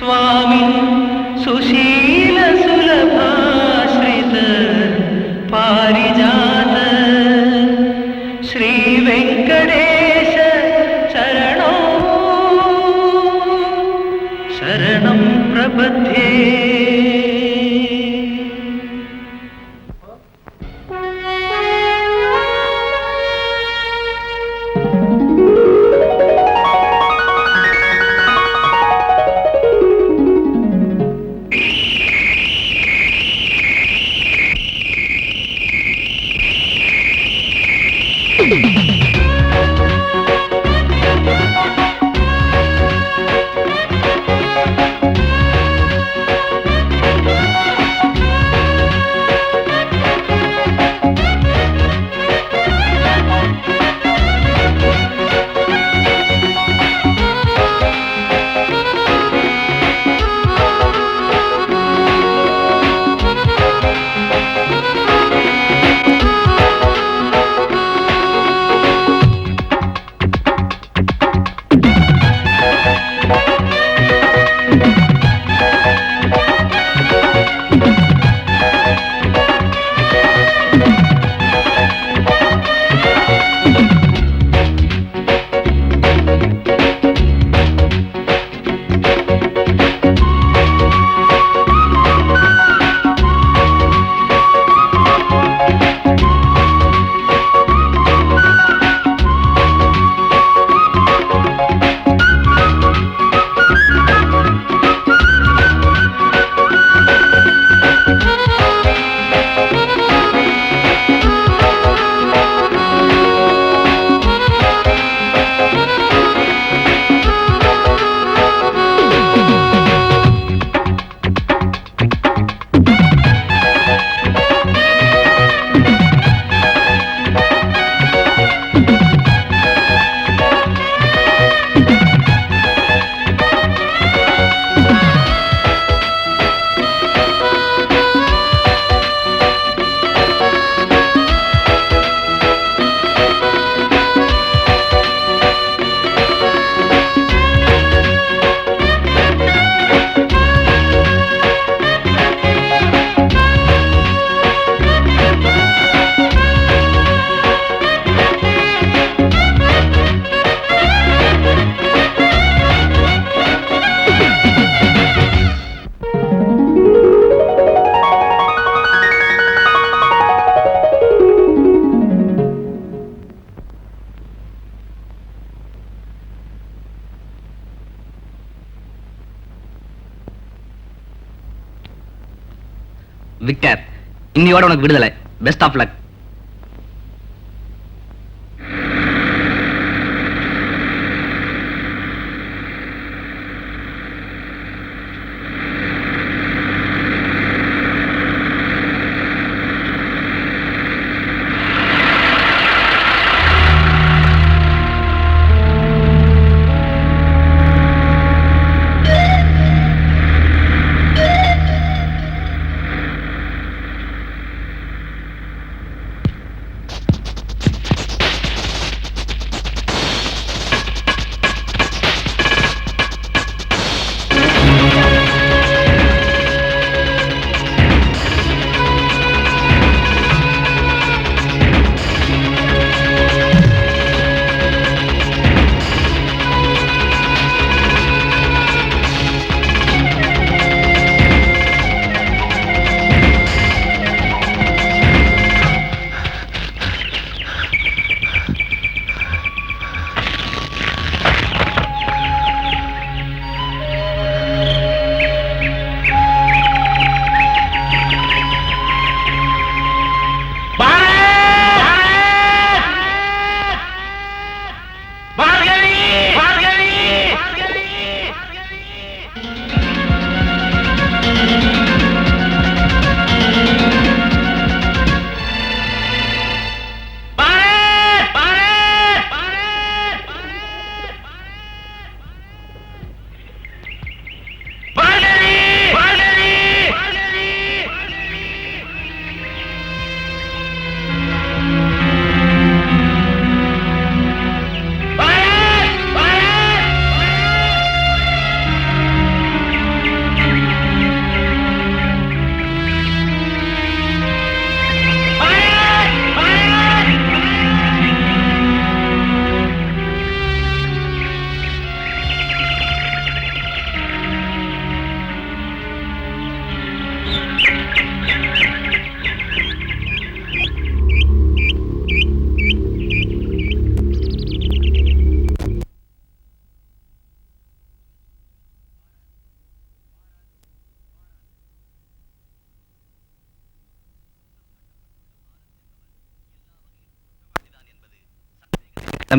स्वामी सुशील सुलभाश्रित पारिजात श्री वेंकटेश चरणौ शरणं प्रपद्ये। விக்டர், இன்னையோட உனக்கு விடுதலை. Best of luck.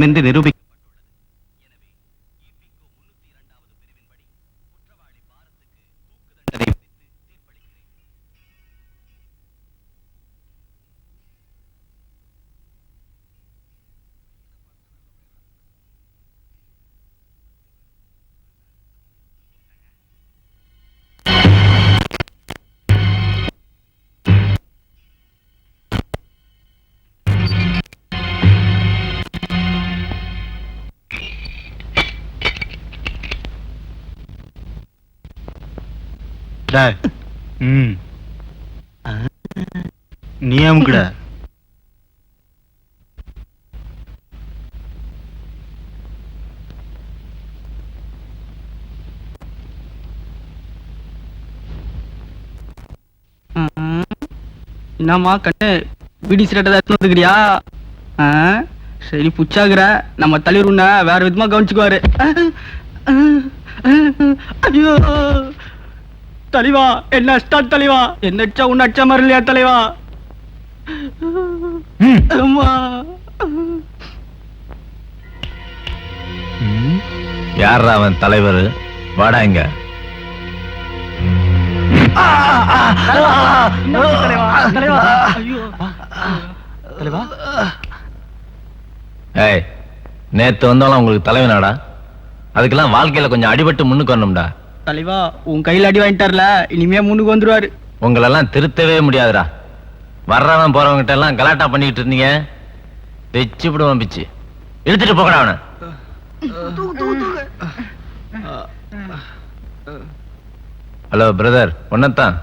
என்று நிரூபிக்க நீ அமுக்குட. என்னம்மா கண்ணு பீடி சிரட்டை ஏதாச்சும் வந்துக்கிறியா? சரி புச்சாகிற நம்ம தலைவர் உன்ன வேற விதமா கவனிச்சுக்குவாரு. ஐயோ தலைவா, என்ன ஸ்டார்ட் தலைவா, என்ன அடிச்சா உன்ன அடிச்சா மாதிரி இல்லையா தலைவா? அம்மா யார் அவன் தலைவர்? வாடா இங்க. ஏய், நேத்து வந்தாலும் உங்களுக்கு தலைவனாடா? அதுக்கெல்லாம் வாழ்க்கையில கொஞ்சம் அடிபட்டு முன்னுக்கு வரணும்டா. தலைவா, உன் கையில் அடி வாங்கிட்டார்ல, இனிமே முன்னுக்கு வந்துருவாரு. உங்களெல்லாம் திருத்தவே முடியாதுடா. வர்றவன் போறவங்கிட்ட எல்லாம் கலாட்டா பண்ணிட்டு இருந்தீங்க, பிச்சு விடுவான். பிச்சு இழுத்துட்டு போகடா அவனை. ஹலோ பிரதர், ஒன்னத்தான்.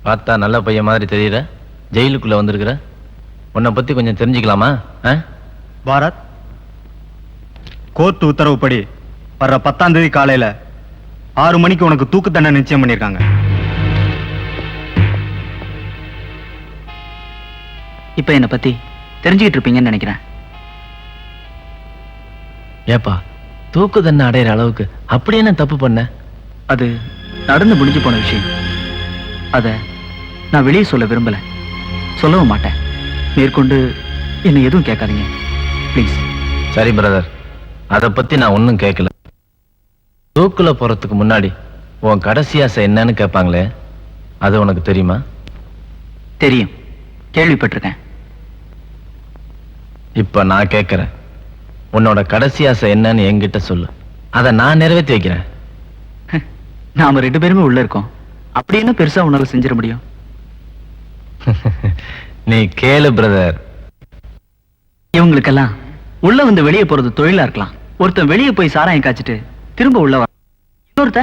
பார்த்தா நல்ல பையன் மாதிரி தெரியற, ஜெயிலுக்குள்ள வந்திருக்கிற. உன்னை பத்தி கொஞ்சம் தெரிஞ்சுக்கலாமா? பாரத், கோர்ட் உத்தரவுப்படி வர்ற 10ஆம் தேதி காலையில 6 மணிக்கு உனக்கு தூக்கு தண்டனை நிச்சயம் பண்ணிருக்காங்க. இப்ப என்ன பத்தி தெரிஞ்சுக்கிட்டு இருப்பீங்கன்னு நினைக்கிறேன். ஏப்பா, தூக்கு தண்டனை அடையிற அளவுக்கு அப்படி என்ன தப்பு பண்ண? அது நடந்து முடிஞ்சு போன விஷயம். அத நான் வெளியே சொல்ல விரும்பல, சொல்லவும் மாட்டேன். மேற்கொண்டு என்ன எதுவும் கேட்காதீங்க ப்ளீஸ். சரி பிரதர், அதை பத்தி நான் ஒன்னும் கேட்கல. தூக்குல போறதுக்கு முன்னாடி உன் கடைசி ஆசை என்னன்னு கேட்பாங்களே, அது உனக்கு தெரியுமா? தெரியும், கேள்விப்பட்டிருக்கேன். இப்ப நான் கேட்கிறேன், உன்னோட கடைசி ஆசை என்னன்னு என்கிட்ட சொல்லு. அதை நான் நிறைவேற்றி வைக்கிறேன். நாம 2 பேருமே உள்ள இருக்கோம், அப்படி என்ன பெருசா உன்னால செஞ்சிட முடியும்? நீ கேளு பிரதர். இவங்களுக்கெல்லாம் உள்ள வந்து வெளியே போறது தொழிலா இருக்கலாம். ஒருத்தன் வெளியே போய் சாராயம் காய்ச்சிட்டு திரும்ப உள்ள வர, இன்னொருத்த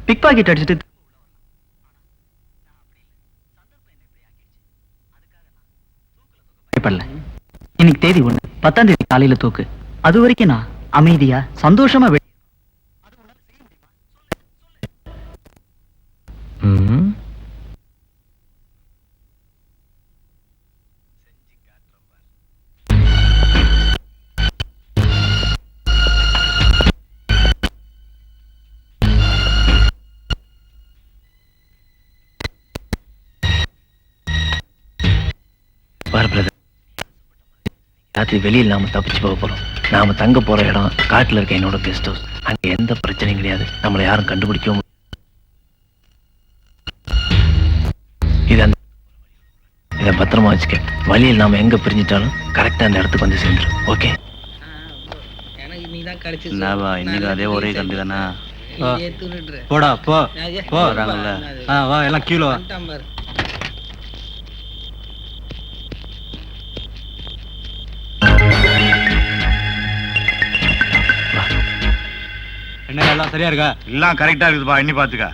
பிக் பாக்கெட் அடிச்சுட்டு பயப்படல. இன்னைக்கு தேதி 1, 10ஆம் தேதி காலையில தூக்கு. அது வரைக்கும் நான் அமைதியா சந்தோஷமா ம். ராத்திரி வெளியில் நாம தப்பிச்சு போக போறோம். நாம தங்க போற இடம் காட்டுல இருக்க என்னோட கெஸ்ட் ஹவுஸ். அங்க எந்த பிரச்சனையும் கிடையாது, நம்மளை யாரும் கண்டுபிடிக்கவும் முடியாது. இதை பத்திரமா வச்சுக்க. வழியில் நாம எங்க பிரிஞ்சிட்டாலும் கரெக்டா அந்த இடத்துக்கு வந்து சேர்ந்துரும். ஓகே? இன்னைக்கு அதே ஒரே கண்டு தானா? போடா போ போறாங்கல்ல. வா எல்லாம் கீழே வா. என்ன எல்லாம் சரியா இருக்கா? எல்லாம் கரெக்டா இருக்குதுப்பா, எண்ணி பாத்துக்க.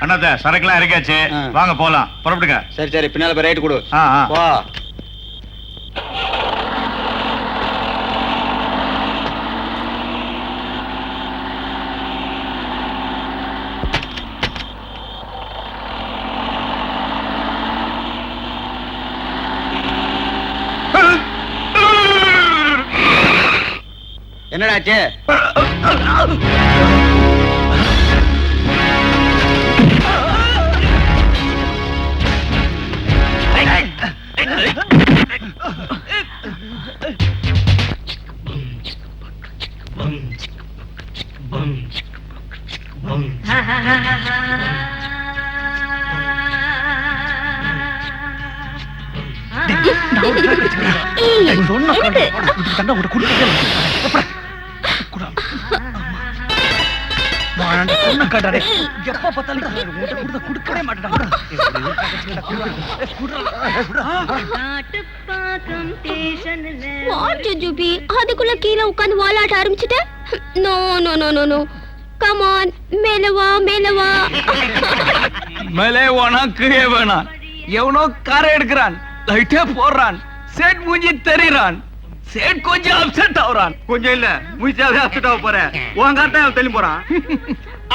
அண்ணாத்த சரக்குலாம் இறக்காச்சு, வாங்க போலாம். புறப்படுங்க. சரி சரி, பின்னால போய் ரைட் கொடு. வா. என்னடாச்சு? அதுக்குள்ள கீழே உட்காந்து வாலாட்ட ஆரம்பிச்சுட்ட. No no no no no, come on, மேல வா மேல வா. மேலே வேணா கீழே வேணா, எவனோ காரை எடுக்கிறான், லைட்டே போடுறான், சேட் மூஞ்சி தெரியுறான், சேட் கொஞ்சம் அப்செட் ஆகுறான். கொஞ்சம் இல்ல முயற்சியாவே அப்செட் ஆக போறேன். உன் கார் தான் தெளி போறான்.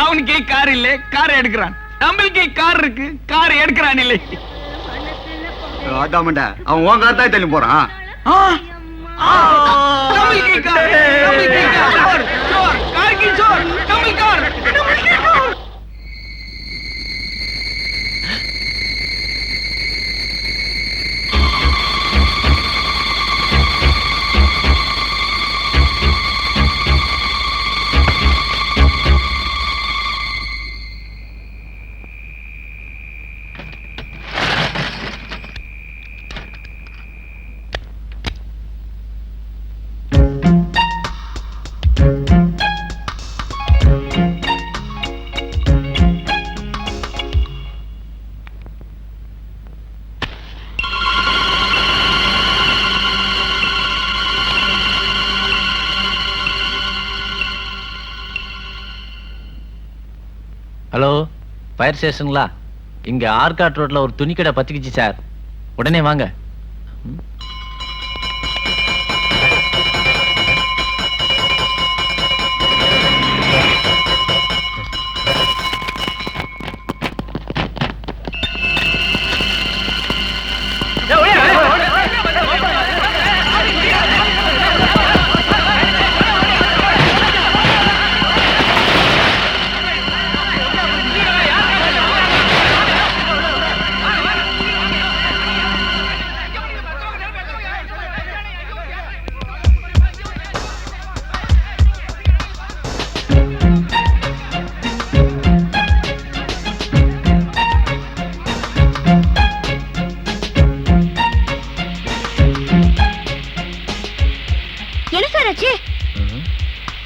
அவனுக்கே கார் இல்ல, காரை எடுக்கிறான். நம்மளுக்கே கார் இருக்கு, காரை எடுக்கிறான் இல்லை. அதாமண்டா அவன் உன் கார் தான் தெளி போறான். நம்மளுக்கே கார், நம்மளுக்கே கார், சோர், சோர், கார் கி சோர், நம்மளுக்கே கார், நம்மளுக்கே கார். Hello, fire ஸ்டேஷனுங்களா? இங்க ஆர்காட் ரோட்ல ஒரு துணி கடை பத்திக்கிச்சு சார், உடனே வாங்க.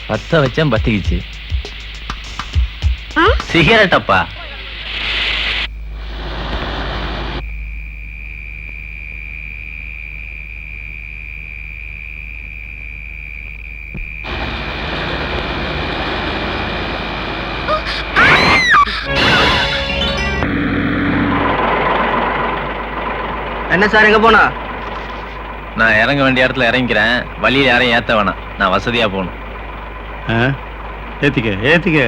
பத்த வச்சேன், பத்திக்கிச்சு. சிகரெட் அப்பா. என்ன சார், எங்க போனா? நான் இறங்க வேண்டிய இடத்துல இறங்கிக்கிறேன். வழியில் யாரையும் ஏத்த வேணாம், நான் வசதியா போகணும். ஏத்திக்க ஏத்திக்க.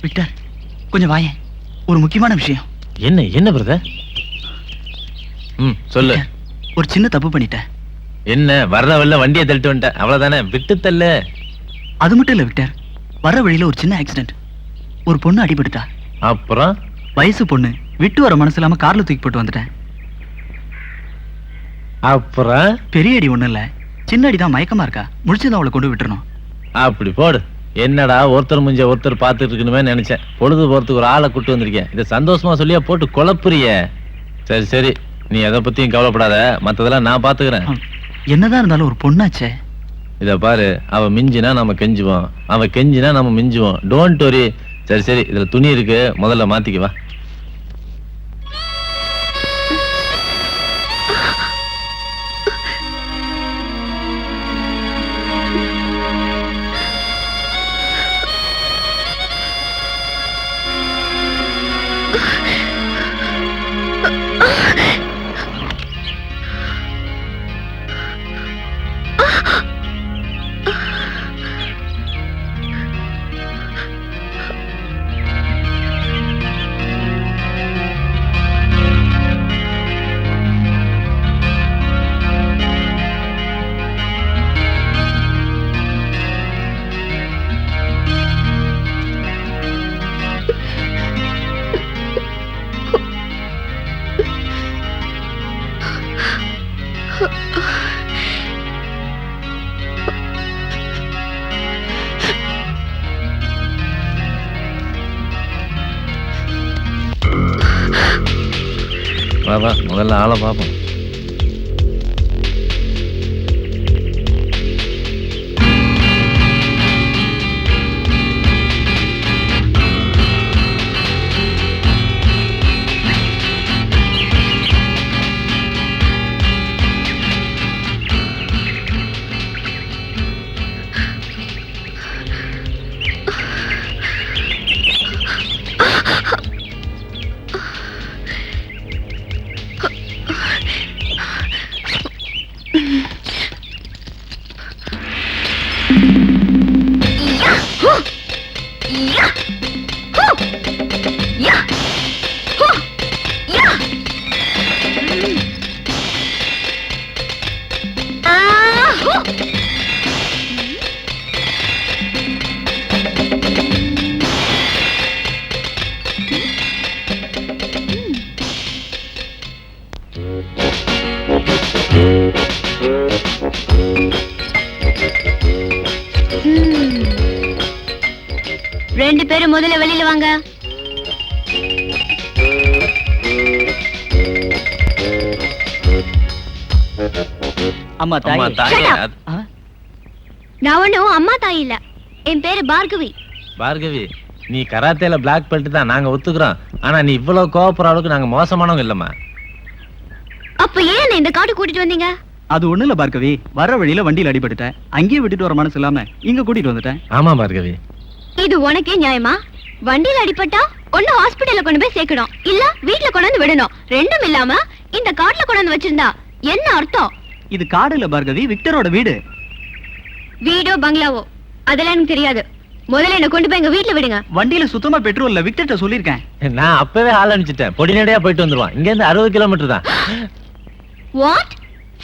விக்டர், கொஞ்சம் வாயேன், ஒரு முக்கியமான விஷயம். என்ன என்ன பிரதர்? ம் சொல்லு. ஒரு சின்ன தப்பு பண்ணிட்டேன். என்ன வர்ற வழியில வண்டியை தள்ளிட்டு வந்துட்டேன், அவ்வளவுதானே? விட்டு தள்ளு. அது மட்டும் இல்ல விக்டர், வர வழியில ஒரு சின்ன ஆக்சிடென்ட். ஒரு பொண்ணு அடிபட்டுட்டா. அப்புறம் வயசு பொண்ணு, விட்டு வர மனசு இல்லாம கார்ல தூக்கி போட்டு வந்துட்டேன். அப்புறம் பெரிய அடி ஒண்ணும் இல்ல, சின்ன அடிதான். மயக்கமா இருக்கா, முடிச்சுதான் அவளை கொண்டு விட்டுறணும். அப்படி போடு. என்னடா ஒருத்தர் முஞ்ச ஒருத்தர் பார்த்துட்டு இருக்கணுமே நினைச்சேன். பொழுது போறதுக்கு ஒரு ஆளை கூட்டு வந்திருக்கேன். இதை சந்தோஷமா சொல்லியா போட்டு குழப்புறிய. சரி சரி, நீ எதை பத்தியும் கவலைப்படாத, மத்ததெல்லாம் நான் பாத்துக்கிறேன். என்னதான் இருந்தாலும் ஒரு பொண்ணாச்சே. இத பாரு, அவ மிஞ்சினா நம்ம கெஞ்சுவோம், அவ கெஞ்சினா நம்ம மிஞ்சுவோம். Don't worry. சரி சரி, இதுல துணி இருக்கு, முதல்ல மாத்திக்குவா. வா வா, முதல்ல ஆளை பார்ப்போம். ரெண்டு பேரும் முதல்ல வெளியில வாங்க. அம்மா அம்மா தாய். தாயே. Shut up. நான் ஒண்ணும் அம்மா தாய் இல்ல, என் பேரு பார்கவி. பார்கவி, நீ கராத்தேல பிளாக் பெல்ட் தான், நாங்க ஒத்துக்கிறோம். ஆனா நீ இவ்வளவு கோவப்படுற அளவுக்கு நாங்க மோசமானவங்க இல்லம்மா. அப்ப ஏன் என்னை இந்த காட்டு கூட்டிட்டு வந்தீங்க? அது ஒண்ணு இல்ல பார்கவி, வர வழியில வண்டியில அடிபட்டுட்டேன். அங்கேயே விட்டுட்டு வர மனசு இல்லாம இங்க கூட்டிட்டு வந்துட்டேன். ஆமா பார்கவி. இது உனக்கே நியாயமா? வண்டியில அடிபட்டா ஒண்ணு ஹாஸ்பிடல்ல கொண்டு போய் சேர்க்கணும், இல்ல வீட்ல கொண்டு வந்து விடணும். ரெண்டும் இல்லாம இந்த காட்டுல கொண்டு வந்து வச்சிருந்தா என்ன அர்த்தம்? இது காடு இல்ல பார்கவி, விக்டரோட வீடு. வீடோ பங்களாவோ அதெல்லாம் எனக்கு தெரியாது. முதல்ல என்ன கொண்டு போய் எங்க வீட்ல விடுங்க. வண்டியில சுத்தமா பெட்ரோல் இல்ல, விக்டர்ட்ட சொல்லிருக்கேன். நான் அப்பவே ஆள் அனுப்பிச்சிட்டேன், பொடி நடையா போயிட்டு வந்துருவான். இங்க இருந்து 60 கிலோமீட்டர் தான். வாட்,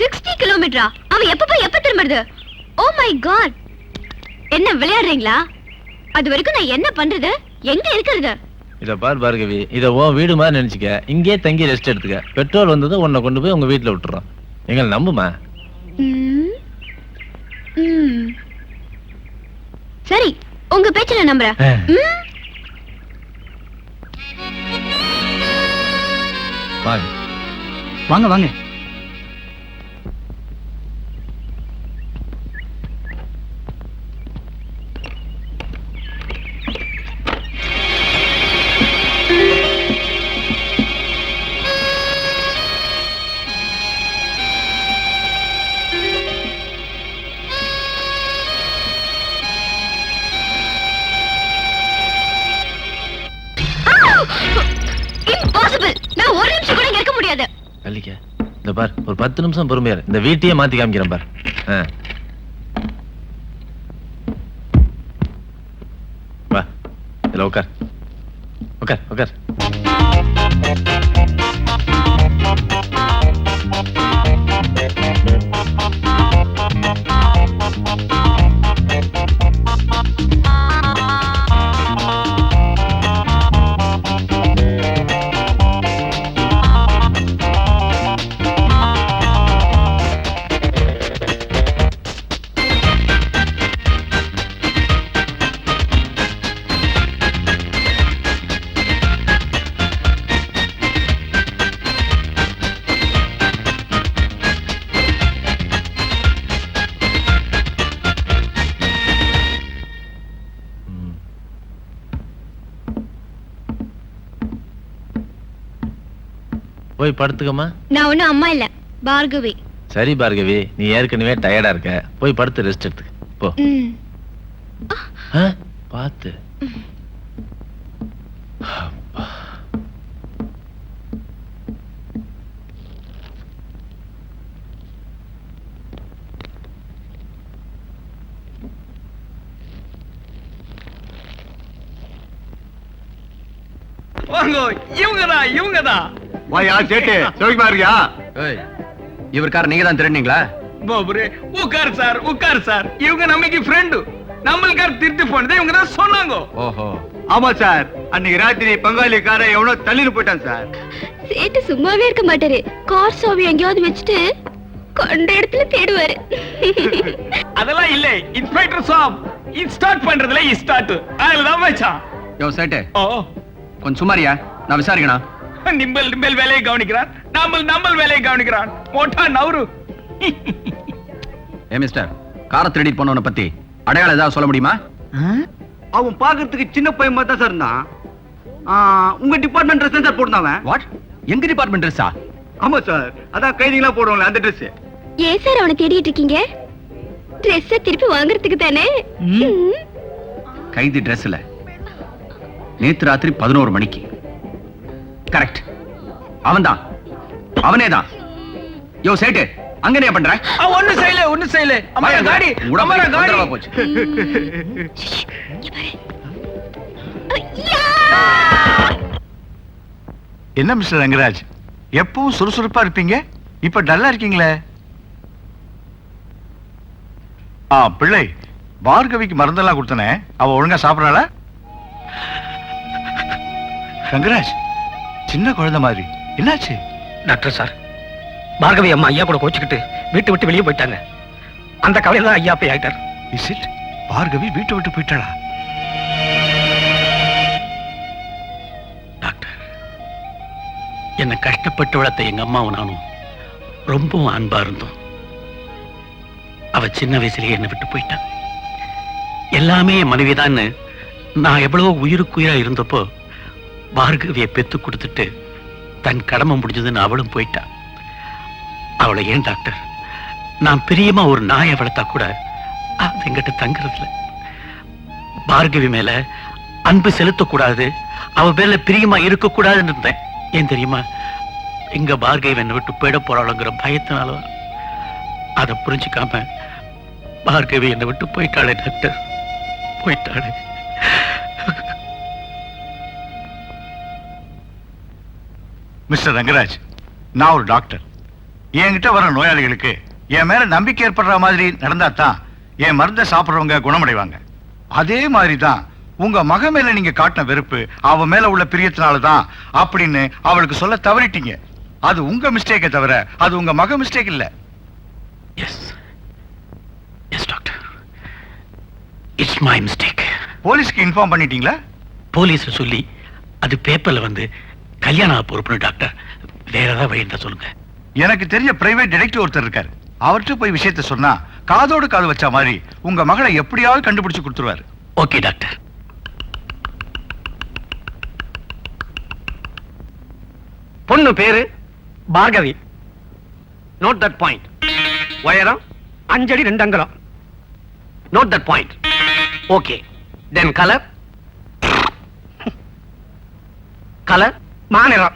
60 கிலோமீட்டரா? அவ எப்ப போய் எப்ப திரும்புறது? ஓ மை காட், என்ன விளையாடுறீங்களா? அது வரைக்கும் நான் என்ன பண்றது, எங்க இருக்கிறது? இத பார் பார்கவி, இத உன் வீடு மாதிரி நினைச்சுக்க. இங்கே தங்கி ரெஸ்ட் எடுத்துக்க. பெட்ரோல் வந்ததும் உன்னை கொண்டு போய் உங்க வீட்டுல விட்டுறோம். எங்களை நம்புமா? ம், ம். சரி, உங்க பேச்சுல நம்புறேன். ம். வாங்க. வாங்க வாங்க. Impossible. நான் ஒரு நிமிஷம் கூட இங்க இருக்க முடியாது. கல்லிக்க, இந்த பார், ஒரு 10 நிமிஷம் பொறுமையா இரு. இந்த வீட்டையே மாத்தி காமிக்கிறேன் பார். வா, இதுல உட்கார். உட்கார் உட்கார். போய் படுத்துக்கம்மா. நான் ஒண்ணும் அம்மா இல்ல, பார்கவி. சரி பார்கவி, நீ ஏற்கனவே டயர்டா இருக்க, போய் படுத்து ரெஸ்ட் எடுத்துக்க போ. ம். ஆ, பாத்து. வாங்க, இவங்கதான். வாயா சேட்டு, சௌக்கியமா இருக்கியா? இவருக்கார நீங்க தான் திருநீங்களா? பாபுரே, உட்கார் சார். இவங்க நமக்கு ஃப்ரெண்டு. நம்மளுக்கார திருட்டு போனதே இவங்க தான் சொன்னாங்க. ஓஹோ. ஆமா சார், அன்னைக்கு ராத்திரி பங்காளிக்கார எவனோ தள்ளின்னு போயிட்டான் சார். சேட்டு சும்மாவே இருக்க மாட்டாரு. கார் சாவி எங்கேயாவது வச்சுட்டு கண்ட இடத்துல தேடுவாரு. அதெல்லாம் இல்ல இன்ஸ்பெக்டர் சாப். ஸ்டார்ட் பண்றதுல ஸ்டார்ட். அதுதான் வச்சான். யோ சேட்டு, ஓ, கொஞ்சம் சுமாரியா, நான் விசாரிக்கணும். நிம்பல் வேலையை கவனிக்கிறான். நம்ம வேலையை கவனிக்கிறான். மோட்டா நவரு. ஏ மிஸ்டர், காரை திருடி போனவனை பத்தி அடையாளம் ஏதாவது சொல்ல முடியுமா? அவன் பாக்குறதுக்கு சின்ன பையன் மாதிரி தான் சார் இருந்தான். உங்க டிபார்ட்மெண்ட் ட்ரெஸ் சார் போட்டுருந்தாவன். வாட்? எங்க டிபார்ட்மெண்ட் ட்ரெஸ்ஸா? ஆமா சார், அதான் கைதிகளா போடுவாங்களே அந்த ட்ரெஸ். ஏன் சார் அவனை தேடிட்டு இருக்கீங்க? ட்ரெஸ்ஸ திருப்பி வாங்குறதுக்கு தானே. கைதி ட்ரெஸ்ல நேத்து ராத்திரி 11 மணிக்கு. கரெக்ட், அவன்தான், அவனேதான். யோ சேட்டு, அங்க என்ன பண்ற? ஒண்ணு செய்யல. அம்மா காடி. போச்சு. என்ன மிஸ்டர் ரங்கராஜ், எப்பவும் சுறுசுறுப்பா இருப்பீங்க, இப்ப டல்லா இருக்கீங்களே? பிள்ளை, பார்கவிக்கு மருந்தெல்லாம் கொடுத்தனே, அவ ஒழுங்கா சாப்பிடறாளா? ரங்கராஜ், சின்ன குழந்தை மாதிரி, என்னாச்சு? டாக்டர் சார், பார்கவி அம்மா ஐயா கூட கோச்சுக்கிட்டு வீட்டு விட்டு வெளியே போயிட்டாங்க. அந்த கவலையில தான் ஐயா போய் ஆயிட்டார். Is it? பார்கவி வீட்டை விட்டு போயிட்டாளா? டாக்டர், என்னை கஷ்டப்பட்டு வளர்த்த எங்க அம்மாவும் நானும் ரொம்பவும் அன்பா இருந்தோம். அவ சின்ன வயசுலயே என்னை விட்டு போயிட்டான். எல்லாமே என் மனைவிதான்னு நான் எவ்வளவோ உயிருக்குயிரா இருந்தப்போ பார்கவியை பெத்து கொடுத்துட்டு தன் கடமை முடிஞ்சதுன்னு அவளும் போயிட்டா. அவளை ஏன் டாக்டர், நான் பிரியமா ஒரு நாயை வளர்த்தா கூட அது எங்கிட்ட தங்குறதுல. பார்கவி மேல அன்பு செலுத்தக்கூடாது, அவ மேல பிரியமா இருக்கக்கூடாதுன்னு இருந்தேன். ஏன் தெரியுமா? எங்க பார்கவி என்னை விட்டு போயிட போறாளுங்கிற பயத்தினால. அதை புரிஞ்சுக்காம பார்கவி என்னை விட்டு போயிட்டாளே டாக்டர், போயிட்டாளே. மிஸ்டர் ரங்கராஜ், நான் ஒரு டாக்டர். என்கிட்ட வர நோயாளிகளுக்கு என் மேல நம்பிக்கை ஏற்படுற மாதிரி நடந்தா தான் என் மருந்தை சாப்பிடுறவங்க குணமடைவாங்க. அதே மாதிரி தான் உங்க மக மேல நீங்க காட்டின வெறுப்பு அவ மேல உள்ள பிரியத்தினாலதான் அப்படின்னு அவளுக்கு சொல்ல தவறிட்டீங்க. அது உங்க மிஸ்டேக்கை தவிர அது உங்க மக மிஸ்டேக் இல்ல. Yes yes doctor, it's my mistake. போலீஸ்க்கு இன்ஃபார்ம் பண்ணிட்டீங்களா? போலீஸ் சொல்லி அது பேப்பர்ல வந்து கல்யாணம் பொறுப்புன்னு டாக்டர். வேற ஏதாவது வழி இருந்தா சொல்லுங்க. எனக்கு தெரிஞ்ச பிரைவேட் டிடெக்டிவ் ஒருத்தர் இருக்காரு. அவர்கிட்ட போய் விஷயத்த சொன்னா காதோடு காது வச்ச மாதிரி உங்க மகளை எப்படியாவது கண்டுபிடிச்சு கொடுத்துருவாரு. Okay doctor. பொண்ணு பேரு பார்கவி. Note that point. உயரம் 5 அடி 2 அங்குலம். Note that point. Okay. Then colour மாநிறம்.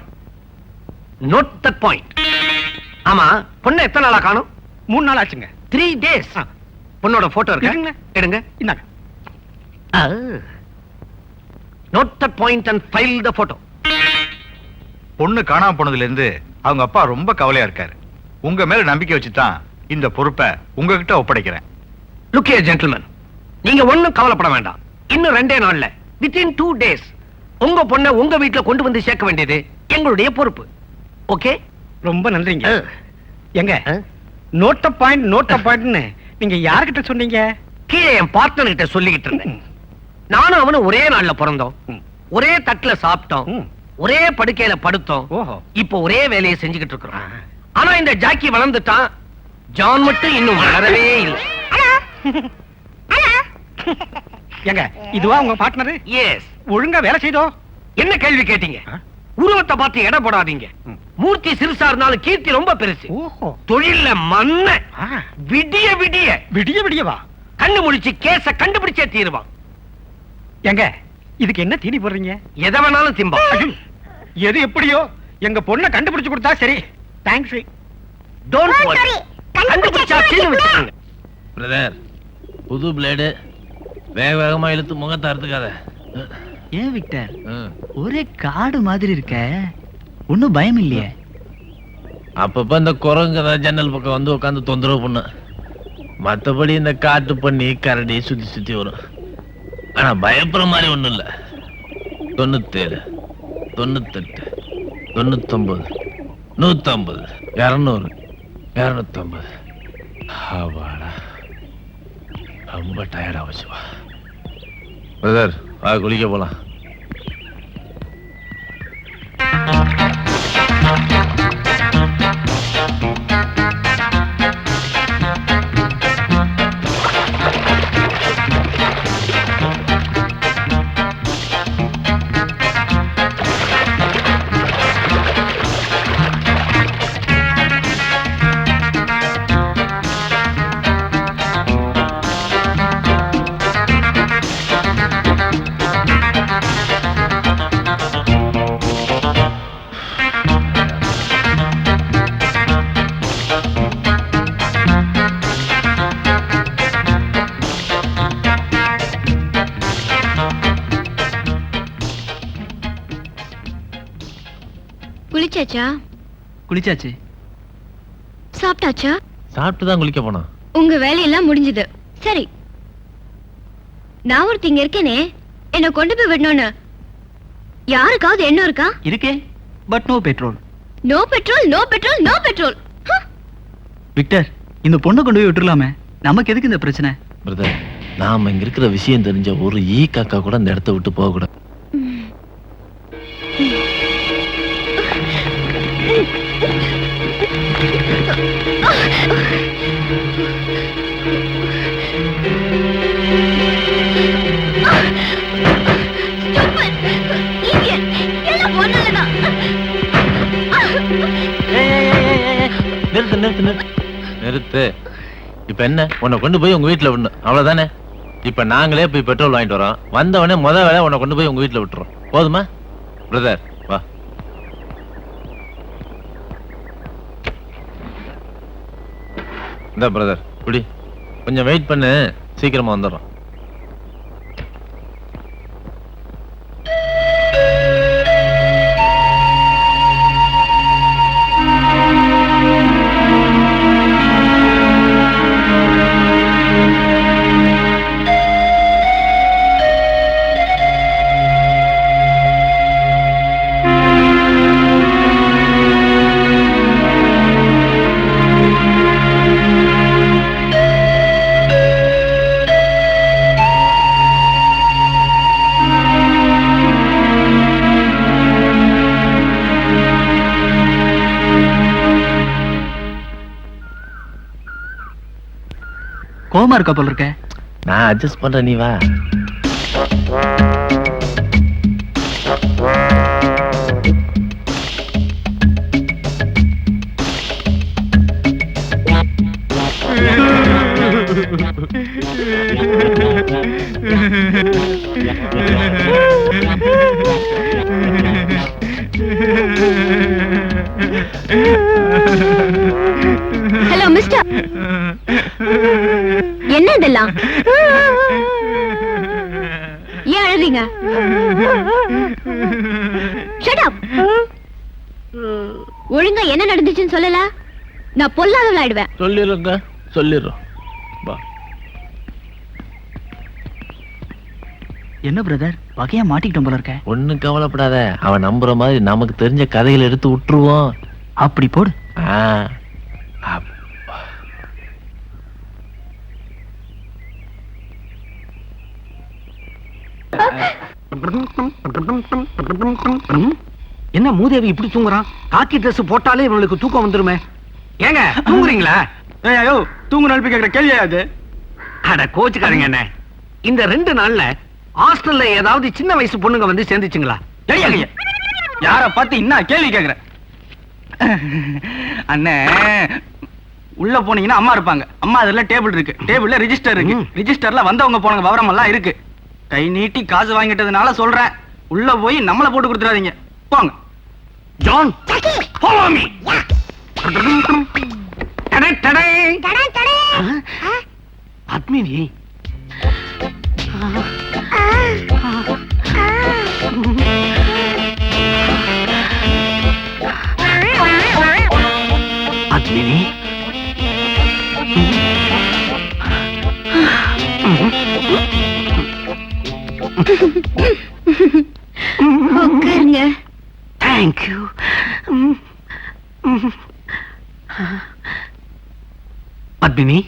Note that point. ஆமா, பொண்ணு எத்தனை நாளா காணும்? 3 நாள் ஆச்சுங்க. 3 days. பொண்ணோட போட்டோ இருக்கு, எடுங்க. இந்தாங்க. Note that point and file the photo. பொண்ணு காணாம போனதுல இருந்து அவங்க அப்பா ரொம்ப கவலையா இருக்காரு. உங்க மேல நம்பிக்கை வச்சுதான் இந்த பொறுப்பை உங்ககிட்ட ஒப்படைக்கிறேன். லுக் ஹியர் ஜென்டில்மேன், நீங்க ஒண்ணும் கவலைப்பட வேண்டாம். இன்னும் 2 நாள்ல within 2 days உங்க பொண்ணை உங்க வீட்டுல கொண்டு வந்து சேர்க்க வேண்டியது எங்களுடைய பொறுப்பு. ஓகே? ரொம்ப நன்றிங்க. எங்க நோட் பாயிண்ட்னு நீங்க யார்கிட்ட சொன்னீங்க? கீழே என் பார்ட்னர் கிட்ட சொல்லிக்கிட்டு இருந்தேன். நானும் அவனும் ஒரே நாள்ல பிறந்தோம், ஒரே தட்டுல சாப்பிட்டோம், ஒரே படுக்கையில படுத்தோம். இப்போ ஒரே வேலையை செஞ்சுக்கிட்டு இருக்கிறோம். ஆனா இந்த ஜாக்கி வளர்ந்துட்டான், ஜான் மட்டும் இன்னும் வளரவே இல்லை. எங்க இதுவா உங்க பார்ட்னர்? எஸ். ஒழுங்கா வேலை செய்தோ. என்ன கேள்வி கேட்டீங்க? உருவத்தை பார்த்து எடை போடாதீங்க. மூர்த்தி சிறுசா இருந்தாலும் கீர்த்தி ரொம்ப பெருசு. ஓஹோ. தொழில்ல மன்ன விடிய விடிய விடிய விடியவா? கண்ணு முடிச்சு கேஸ கண்டுபிடிச்சே தீருவான். எங்க இதுக்கு என்ன தீனி போடுறீங்க? எதை வேணாலும் திம்பான். எது எப்படியோ எங்க பொண்ணை கண்டுபிடிச்சு கொடுத்தா சரி. தேங்க்ஸ். Don't worry. கண்டுபிடிச்சா தீனி வச்சுக்கோங்க. பிரதர், புது பிளேடு, வேக வேகமா இழுத்து முகத்தை அறுத்துக்காத. ஏன் விக்டர், ஒரே காடு மாதிரி இருக்க, ஒன்னும் பயம் இல்லையே? அப்பப்ப இந்த குரங்கு தான் ஜன்னல் பக்கம் வந்து உட்காந்து தொந்தரவு பண்ண. மத்தபடி இந்த காட்டு பண்ணி கரடி சுத்தி சுத்தி வரும். ஆனா பயப்படுற மாதிரி ஒண்ணும் இல்ல. 97, 98, 99, 150, 200, 250. ஆவாடா, ரொம்ப டயர்டா வச்சுவா. பிரதர், வா குளிக்க போலாம். குளிச்சாச்சா? குளிச்சாச்சு. சாப்பிட்டாச்சா? சாப்பிட்டு தான் குளிக்க போனா. உங்க வேலையெல்லாம் முடிஞ்சது. சரி, நான் ஒருத்தி இங்க இருக்கேனே, என்ன கொண்டு போய் விடணும்னு யாருக்காவது எண்ணம் இருக்கா? இருக்கே, but no petrol. No petrol, no petrol, no petrol. Victor, இந்த பொண்ணை கொண்டு போய் விட்டுறலாமே, நமக்கு எதுக்கு இந்த பிரச்சனை? பிரதர், நாம இங்க இருக்கிற விஷயம் தெரிஞ்ச ஒரு ஈ காக்கா கூட இந்த இடத்த விட்டு போக கூடாது. நிறுத்து நிறுத்து நிறுத்து நிறுத்து. இப்ப என்ன, உன்னை கொண்டு போய் உங்க வீட்டுல விடணும், அவ்வளவுதானே? இப்ப நாங்களே போய் பெட்ரோல் வாங்கிட்டு வரோம். வந்தவனே முத வேலை உன்னை கொண்டு போய் உங்க வீட்டுல விட்டுறோம். போதுமா? பிரதர் வா. இந்த பிரதர் குடி, கொஞ்சம் வெயிட் பண்ணு, சீக்கிரமா வந்துடுறோம். கோமா இருக்க போல இருக்க. நான் அட்ஜஸ்ட் பண்றேன், நீ வா. ஹலோ மிஸ்டர், என்ன இதெல்லாம்? ஏன் அழுறீங்க? Shut up. ஒழுங்கா என்ன நடந்துச்சுன்னு சொல்லல, நான் பொல்லாதவள் ஆயிடுவேன். சொல்லிடுறோங்க, சொல்லிடுறோம். வா. என்ன பிரதர், வகையா மாட்டிக்கிட்டோம் போல இருக்க. ஒண்ணும் கவலைப்படாத, அவன் நம்புற மாதிரி நமக்கு தெரிஞ்ச கதைகளை எடுத்து விட்டுருவோம். அப்படி போடு. என்ன மூதேவி இப்படி தூங்குறான்? காக்கி ட்ரெஸ் போட்டாலே இவங்களுக்கு தூக்கம் வந்துருமே. ஏங்க தூங்குறீங்களா? ஐயோ, தூங்கு நல்பி கேட்கிற கேள்வியா அது? அட கோச்சுக்காரங்க. என்ன இந்த 2 நாள்ல ஹாஸ்டல்ல ஏதாவது சின்ன வயசு பொண்ணுங்க வந்து சேர்ந்துச்சுங்களா? யார பார்த்து என்ன கேள்வி கேக்குற? அண்ணே உள்ள போனீங்கன்னா அம்மா இருப்பாங்க. அம்மா அதுல டேபிள் இருக்கு. டேபிள்ல ரெஜிஸ்டர் இருக்கு. ரெஜிஸ்டர்ல வந்தவங்க போனவங்க விவரம் எல்லாம் இருக்கு. கை நீட்டி காசு வாங்கிட்டதுனால சொல்றேன், உள்ள போய் நம்மள போட்டு கொடுத்துறாதீங்க. போங்க. John, follow me. டடை, டடை. பத்மினி, பத்மினி, உட்காருங்க. தேங்க்யூ. பத்மினி,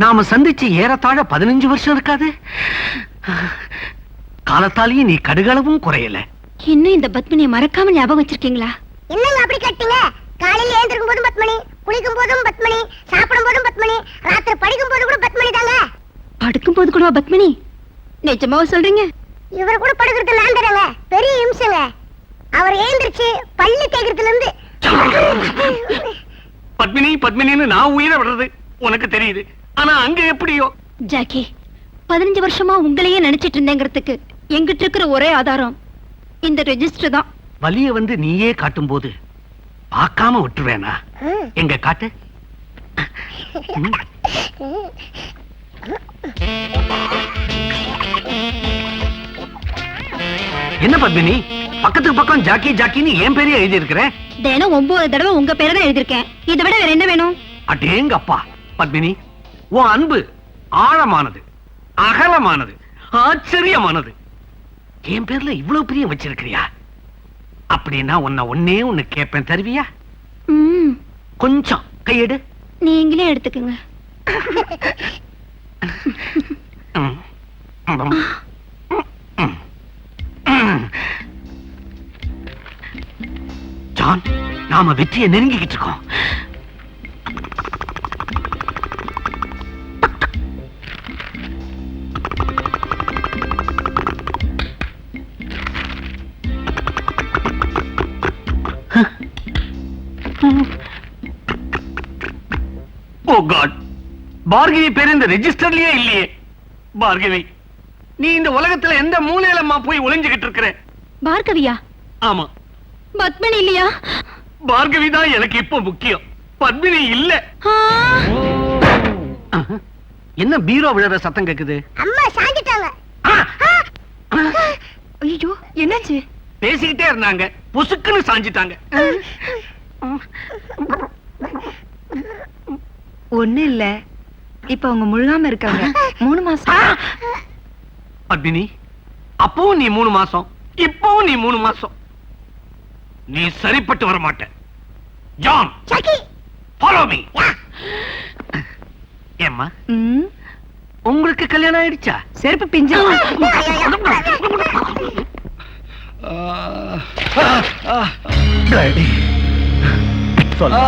நாம சந்திச்சு ஏறத்தாழ 15 வருஷம் இருக்காது. காலத்தாலேயே நீ கடுகளவும் குறையல. இன்னும் இந்த பத்மினியை மறக்காம ஞாபகம் வச்சிருக்கீங்களா? என்னங்க அப்படி கேட்டீங்க? காலையில எழுந்திருக்கும் போதும் பத்மனி, குளிக்கும் போதும் பத்மனி, சாப்பிடும் போதும் பத்மனி, ராத்திரி படிக்கும் போது கூட பத்மனி தாங்க. படுக்கும் போது கூடவா பத்மினி? நிஜமாவா சொல்றீங்க? இவர் கூட படுக்கிறது நான் தரங்க. பெரிய இம்சங்க. அவர் எழுந்திருச்சு பள்ளி தேய்க்கிறதுல இருந்து. பத்மினி பத்மினின்னு நான் உயிரை விடுறது உனக்கு தெரியுது. ஆனா அங்க எப்படியோ. ஜாக்கி, 15 வருஷமா உங்களையே நினைச்சிட்டு இருந்தேங்கிறதுக்கு எங்கிட்ட இருக்கிற ஒரே ஆதாரம் இந்த ரெஜிஸ்டர் தான். வலிய வந்து நீயே காட்டும் போது பார்க்காம விட்டுருவேனா? எங்க காட்டு. என்ன பத்மினி, பக்கத்துக்கு பக்கம் ஜாக்கி ஜாக்கின்னு என் பேரையே எழுதி இருக்கிறேன். தினம் 9 தடவை உங்க பேரை தான் எழுதிருக்கேன். இதை விட வேற என்ன வேணும்? அடேங்கப்பா பத்மினி, உன் அன்பு ஆழமானது, அகலமானது, ஆச்சரியமானது. என் பேர்ல இவ்வளவு பிரியம் வச்சிருக்கிறியா? அப்படின்னா உன்னை ஒன்னே ஒண்ணு கேட்பேன், தருவியா? கொஞ்சம் கையெடு. நீங்களே எடுத்துக்கங்க. ஜான், நாம வெற்றியை நெருங்கிக்கிட்டு இருக்கோம். ஓ காட், பார்கவி பேர் இந்த ரெஜிஸ்டர்லயே இல்லையே. பார்கவி, நீ இந்த உலகத்துல எந்த மூலையிலமா போய் ஒளிஞ்சுகிட்டு இருக்கிற? பார்கவியா? ஆமா. பத்மினி இல்லையா? பார்கவி தான் எனக்கு இப்போ முக்கியம், பத்மினி இல்ல. என்ன பீரோ விழுற சத்தம் கேக்குது? அம்மா சாஞ்சிட்டாங்க. ஐயோ, என்னாச்சு? பேசிக்கிட்டே இருந்தாங்க, பொசுக்குன்னு சாஞ்சிட்டாங்க. ஒண்ணு இல்ல, இப்ப அவங்க முழுகாம இருக்காங்க. 3 மாசம். பத்மினி, அப்பவும் நீ 3 மாசம், இப்பவும் நீ 3 மாசம். நீ சரிப்பட்டு வர மாட்ட. John, follow me. ஏம்மா, உங்களுக்கு கல்யாணம் ஆயிடுச்சா? செருப்பு பிஞ்சு. சொல்றா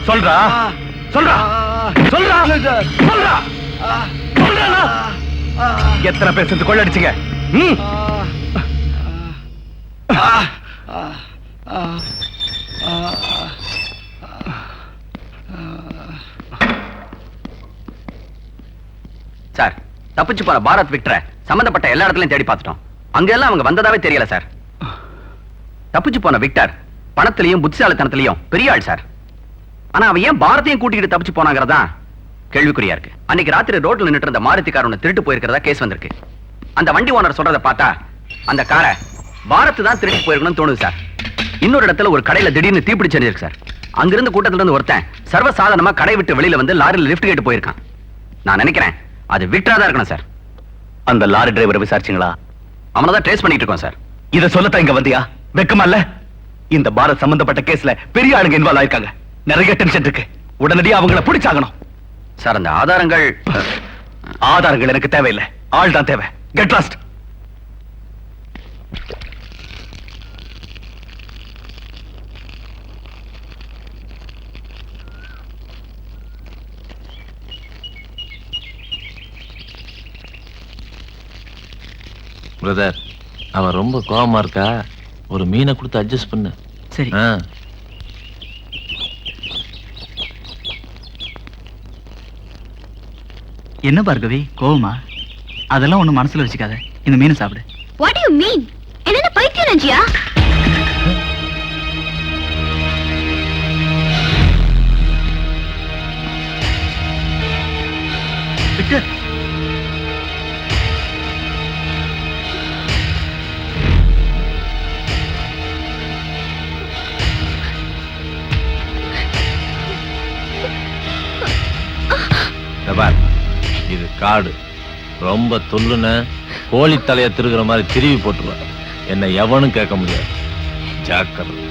சொல்றா சொல்றா சொல்றா சொல்றா. எத்தனை பேர் சேர்ந்து கொள்ளடிச்சீங்க? சார், தப்பிச்சு போன பாரத் விக்டரை சம்பந்தப்பட்ட எல்லா இடத்துலயும் தேடி பார்த்துட்டோம். அங்கெல்லாம் அவங்க வந்ததாவே தெரியல சார். தப்பிச்சு போன விக்டர் பணத்திலையும் புத்திசாலித்தனத்திலையும் பெரிய ஆள் சார். ஆனா அவன் ஏன் பாரத்தையும் கூட்டிக்கிட்டு தப்பிச்சு போனாங்கிறதா கேள்விக்குறியா இருக்கு. அன்னைக்கு ராத்திரி ரோட்ல நின்று இருந்த மாருதிக்கார ஒண்ணு திருட்டு போயிருக்கிறதா கேஸ் வந்திருக்கு. அந்த வண்டி ஓனர் சொல்றதை பார்த்தா அந்த காரை பாரத் தான் திருட்டு போயிருக்கணும்னு தோணுது சார். இன்னொரு இடத்துல ஒரு கடையில திடீர்னு தீப்பிடிச்சு எரிஞ்சிருக்கு சார். அங்கிருந்து கூட்டத்துல இருந்து ஒருத்தன் சர்வசாதாரணமா கடை விட்டு வெளியில வந்து லாரியில் லிஃப்ட் கேட்டு போயிருக்கான். நான் நினைக்கிறேன் அது விக்டரா தான் இருக்கணும் சார். அந்த லாரி டிரைவரை விசாரிச்சீங்களா? அவனை தான் ட்ரேஸ் பண்ணிட்டு இருக்கோம் சார். இத சொல்லத்தான் இங்க வந்தியா? வெக்கமா இல்ல? இந்த பாரத் சம்பந்தப்பட்ட கேஸ்ல பெரிய ஆளுங்க இன்வால்வ் ஆயிருக்காங்க. நிறைய டென்ஷன் இருக்கு. உடனடியா அவங்கள பிடிச்சாகணும் சார். அந்த ஆதாரங்கள் எனக்கு தேவையில்லை, ஆள் தான் தேவை. Get lost. பிரதர், அவன் ரொம்ப கோவமா இருக்கா. ஒரு மீனை கொடுத்து அட்ஜஸ்ட் பண்ணு. சரி. என்ன பார்கவி கோவமா? அதெல்லாம் ஒண்ணு மனசுல வச்சுக்காத. இந்த மீன் சாப்பிடு. What you mean? என்ன பைத்தியம் நினைச்சியா? விக்டர், இது காடு. ரொம்ப துள்ளுன கோழி தலைய திருகிற மாதிரி திருவி போட்டுருவ. என்ன எவனும் கேட்க முடியாது. ஜாக்கிரதை.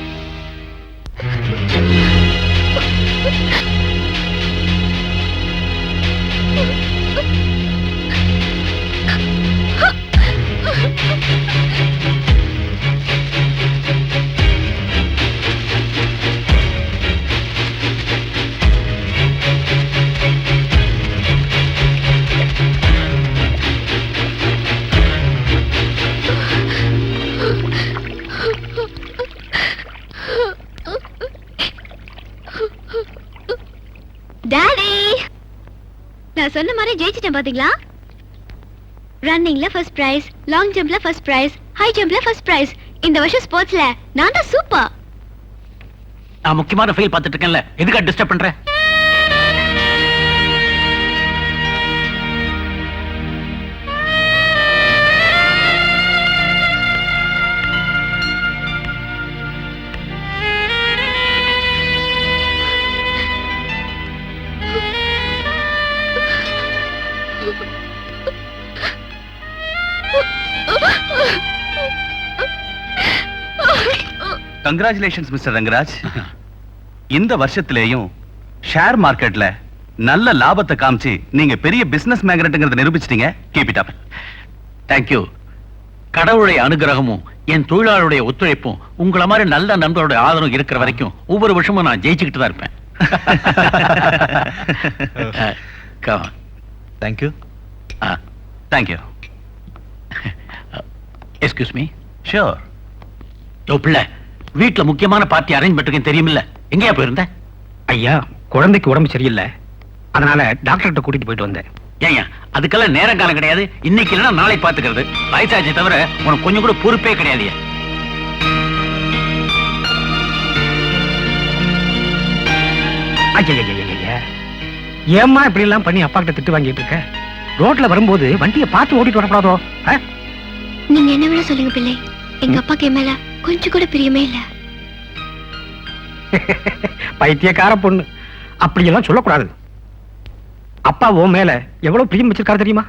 டாடி, நான் சொன்ன மாதிரி ஜெயிச்சிட்டேன் பாத்தீங்களா? ரன்னிங்ல ஃபர்ஸ்ட் பிரைஸ், லாங் ஜம்ப்ல ஃபர்ஸ்ட் பிரைஸ், ஹை ஜம்ப்ல ஃபர்ஸ்ட் பிரைஸ். இந்த வருஷம் ஸ்போர்ட்ஸ்ல நான் தான் சூப்பர். நான் முக்கியமான ஃபைல் பார்த்துட்டு இருக்கேன்ல, எதுக்கு டிஸ்டர்ப் பண்ற? Congratulations mister Rangaraj. இந்த வருஷத்திலேயும் ஷேர் மார்க்கெட்ல நல்ல லாபத்தை காமிச்சு நீங்க பெரிய பிசினஸ் மேக்னட்ங்கிறத நிரூபிச்சிட்டீங்க. Keep it up. தேங்க்யூ. கடவுளுடைய அனுகிரகமும் என் தொழிலாளருடைய ஒத்துழைப்பும் உங்களை மாதிரி நல்ல நண்பருடைய ஆதரவு இருக்கிற வரைக்கும் ஒவ்வொரு வருஷமும் நான் ஜெயிச்சுக்கிட்டு தான் இருப்பேன். Thank you. Thank you. Excuse me. Sure. யோ பிள்ளை, வீட்டுல முக்கியமான பார்ட்டி அரேஞ்ச் பண்ணிருக்கேன் தெரியுமில்ல? எங்கேயா போயிருந்த? ஐயா, குழந்தைக்கு உடம்பு சரியில்லை, அதனால டாக்டர்கிட்ட கூட்டிட்டு போயிட்டு வந்தேன். ஏன் அதுக்கெல்லாம் நேரம் காலம் கிடையாது. இன்னைக்கு இல்லைன்னா நாளை பாத்துக்கிறது. வயசாச்சு தவிர உனக்கு கொஞ்சம் கூட பொறுப்பே கிடையாது. ஐயா, ஏம்மா இப்படி எல்லாம் பண்ணி அப்பா கிட்ட திட்டு வாங்கிட்டு இருக்க? ரோட்ல வரும்போது வண்டியை பார்த்து ஓட்டிட்டு வரக்கூடாதோ? நீங்க என்ன வேணா சொல்லுங்க பிள்ளை, எங்க அப்பாக்கு என் மேல கொஞ்சம் கூட பிரியமே இல்ல. பைத்தியக்கார பொண்ணு, அப்படியெல்லாம் சொல்லக்கூடாது. அப்பா உன் மேல எவ்வளவு பிரியம் வச்சிருக்காரு தெரியுமா?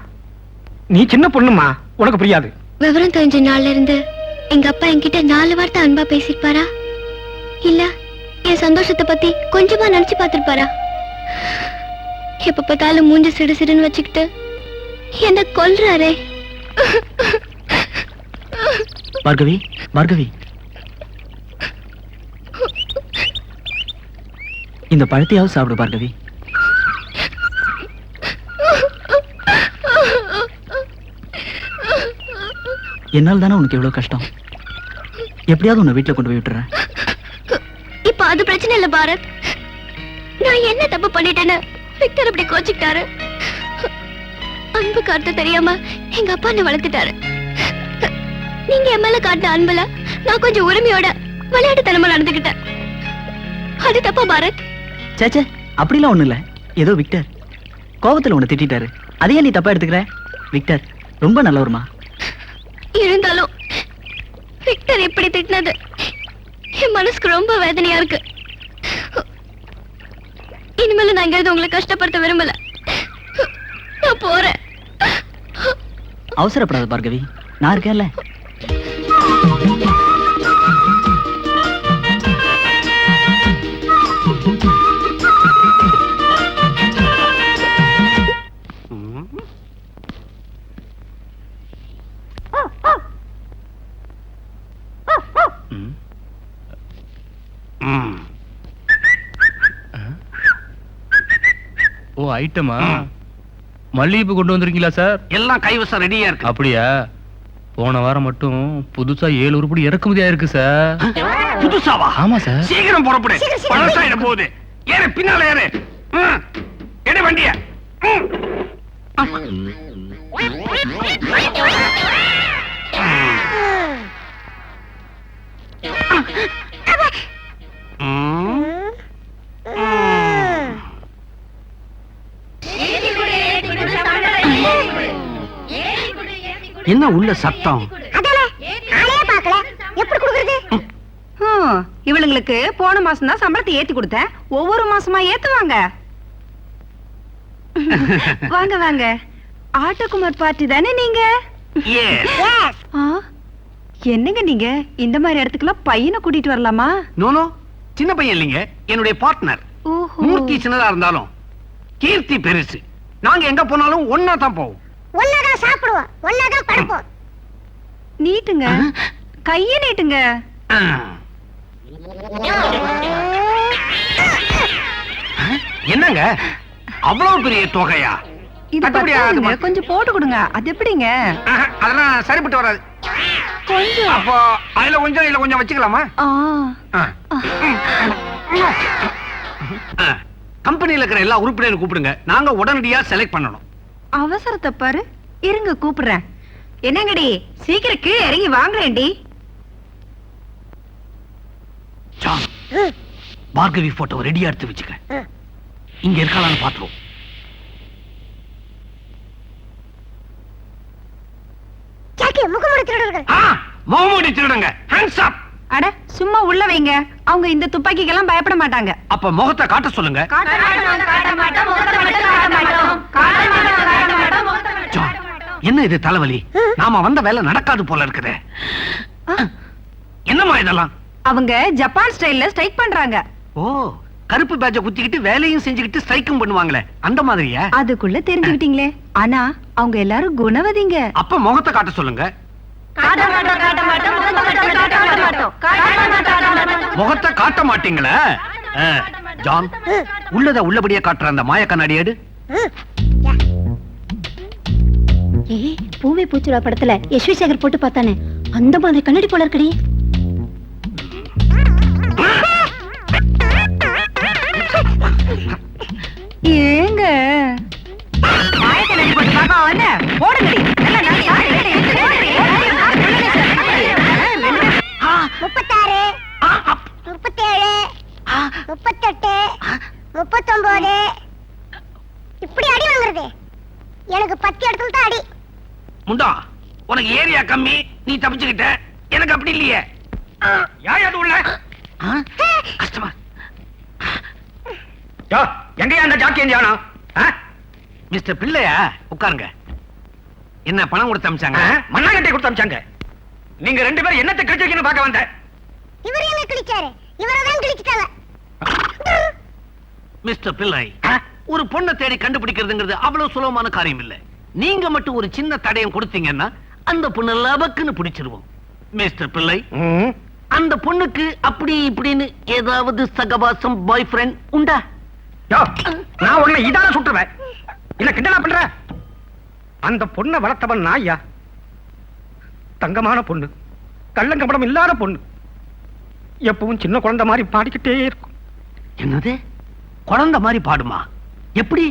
நீ சின்ன பொண்ணுமா, உனக்கு புரியாது. விவரம் தெரிஞ்ச நாள்ல இருந்து எங்க அப்பா என்கிட்ட 4 வார்த்தை அன்பா பேசிருப்பாரா? இல்ல என் சந்தோஷத்தை பத்தி கொஞ்சமா நினைச்சு பார்த்திருப்பாரா? எப்ப பார்த்தாலும் மூஞ்சி சிடு சிடுன்னு வச்சுக்கிட்டு என்ன கொல்றாரே. பார்கவி, பார்கவி, இந்த பழத்தையாவது சாப்பிடு பார்கவி. என்னால் தானே உனக்கு எவ்வளவு கஷ்டம். எப்படியாவது உன்னை வீட்டுல கொண்டு போய் விட்டுறேன். இப்ப அது பிரச்சனை இல்ல பாரத். நான் என்ன தப்பு பண்ணிட்டேன்னு விக்டர் அப்படி கோச்சிக்கிட்டாரு. அன்பு காட்ட தெரியாம எங்க அப்பா என்ன வளர்த்துட்டாரு. நீங்க என் மேல காட்டின அன்புல நான் கொஞ்சம் உரிமையோட விளையாட்டுத்தனமா நடந்துகிட்டேன். அது தப்பா பாரத்? சேச்சே, அப்படிலாம் ஒண்ணு இல்ல. ஏதோ விக்டர் கோபத்துல உன்னை திட்டாரு, அதையே நீ தப்பா எடுத்துக்கிற? விக்டர் ரொம்ப நல்லவருமா. இருந்தாலும் விக்டர் இப்படி திட்டினது என் மனசுக்கு ரொம்ப வேதனையா இருக்கு. இனிமேல நான் இங்க உங்களை கஷ்டப்படுத்த விரும்பல. நான் போறேன். அவசரப்படாத பார்கவி, நான் இருக்கேன்ல. ஓ, ஐட்டமா மல்லிகைப்பூ கொண்டு வந்திருக்கீங்களா சார்? எல்லாம் கைவசம் ரெடியா இருக்கு. அப்படியா? போன வாரம் மட்டும் புதுசா 7 உருப்படி இறக்குமதி ஆயிருக்கு சார். புதுசாவா? ஆமா சார். சீக்கிரம் புறப்படு, பழசாயிட போகுது. ஏறு, பின்னால ஏறு. எடு வண்டிய. என்ன உள்ள சத்தம்? இவளுங்களுக்கு போன மாசம் தான் சம்பளத்தை ஏத்தி கொடுத்தேன். ஒவ்வொரு மாசமா ஏத்துவாங்க. வாங்க வாங்க. ஆட்டோகுமார் பார்ட்டி தானே நீங்க? என்னங்க நீங்க இந்த மாதிரி இடத்துக்குலாம் பையனை கூட்டிட்டு வரலாமா? நோ சின்ன பையன் இல்லைங்க, என்னுடைய பார்ட்னர். மூர்த்தி சின்னதா இருந்தாலும் கீர்த்தி பெருசு. நாங்க எங்க போனாலும் ஒன்னா தான் போவோம். ஒன்னாதான் சாப்பிடுவோம், ஒன்னாதான் படுப்போம். நீட்டுங்க, கைய நீட்டுங்க. என்னங்க அவ்வளவு பெரிய தொகையா? கொஞ்சம் போட்டு கொடுங்க. அது எப்படிங்க? அதெல்லாம் சரிப்பட்டு வராது. கொஞ்சம் அப்போ அதுல கொஞ்சம் இல்ல கொஞ்சம் வச்சுக்கலாமா? கம்பெனில இருக்கிற எல்லா உறுப்பினரும் கூப்பிடுங்க. நாங்க உடனடியா செலக்ட் பண்ணணும். அவசரத்தை பாரு, இருங்க கூப்பிடுறேன். என்னங்கடி சீக்கிரம் கீழே இறங்கி வாங்குறேன்டி. பார்கவி போட்டோ ரெடியா எடுத்து வச்சுக்க. இங்க இருக்கலாம்னு பாத்துருவோம். முகமூடி திருடுங்க. Hands up. அட சும்மா உள்ள வைங்க. அவங்க இந்த துப்பாக்கிக்கெல்லாம் பயப்பட மாட்டாங்க. அப்ப முகத்தை காட்ட சொல்லுங்க. என்ன இது தலைவலி? நாம வந்த வேலை நடக்காது போல இருக்குது. என்னமா இதெல்லாம்? அவங்க ஜப்பான் ஸ்டைல்ல ஸ்ட்ரைக் பண்றாங்க. ஓ, கருப்பு பேட்ஜ குத்திக்கிட்டு வேலையும் செஞ்சுக்கிட்டு ஸ்ட்ரைக்கும் பண்ணுவாங்களே, அந்த மாதிரியா? அதுக்குள்ள தெரிஞ்சுக்கிட்டீங்களே. ஆனா அவங்க எல்லாரும் குணவதிங்க. அப்ப முகத்தை காட்ட சொல்லுங்க. முகத்தை காட்ட மாட்டீங்களா? ஜான், உள்ளத உள்ளபடியே காட்டுற அந்த மாய கண்ணாடி எடு. பூவே பூச்சுடா படத்துல யஷ்வி சேகர் போட்டு பார்த்தானே, அந்த மாதிரி கண்ணாடி போல இருக்கடி. ஏங்க மாய கண்ணாடி போட்டு பார்க்க வந்து போடுங்கடி. 36, 37, 38, 39 இப்படி அடி வாங்குறது. எனக்கு 10 இடத்துல தான் அடி. முண்டா, உனக்கு ஏரியா கம்மி, நீ தப்பிச்சுக்கிட்ட. எனக்கு அப்படி இல்லையே. யார் உள்ள? கஷ்டமா. எங்கயா அந்த ஜாக்கியன் ஜானா? மிஸ்டர் பிள்ளையா, உட்காருங்க. என்ன பணம் கொடுத்து அமிச்சாங்க? மண்ணாங்கட்டை கொடுத்து அமிச்சாங்க. நீங்க ரெண்டு பேரும் என்னத்தை கிழிச்சிருக்கீங்கன்னு பார்க்க வந்தேன். இவர் என்ன கிழிச்சாரு? இவரதான் கிழிச்சிட்டாங்க. மிஸ்டர் பிள்ளை, ஒரு பொண்ணை தேடி கண்டுபிடிக்கிறதுங்கிறது அவ்வளவு சுலபமான காரியம் இல்ல. நீங்க மட்டும் ஒரு சின்ன தடயம் கொடுத்தீங்கன்னா அந்த பொண்ணு லபக்குன்னு பிடிச்சிருவோம். மிஸ்டர் பிள்ளை, அந்த பொண்ணுக்கு அப்படி இப்படின்னு ஏதாவது சகவாசம் பாய் ஃப்ரெண்ட் உண்டா? நான் உன்னை இதால சுட்டுவேன். இல்ல கிண்டலா பண்ற? அந்த பொண்ணை வளர்த்தவன் நாயா. தங்கமான பொண்ணு, கள்ளங்கபடம் இல்லாத பொண்ணு. எப்பவும் சின்ன குழந்தை மாதிரி பாடிக்கிட்டே இருக்கும். என்னது குழந்தை மாதிரி பாடுமா? எப்படி?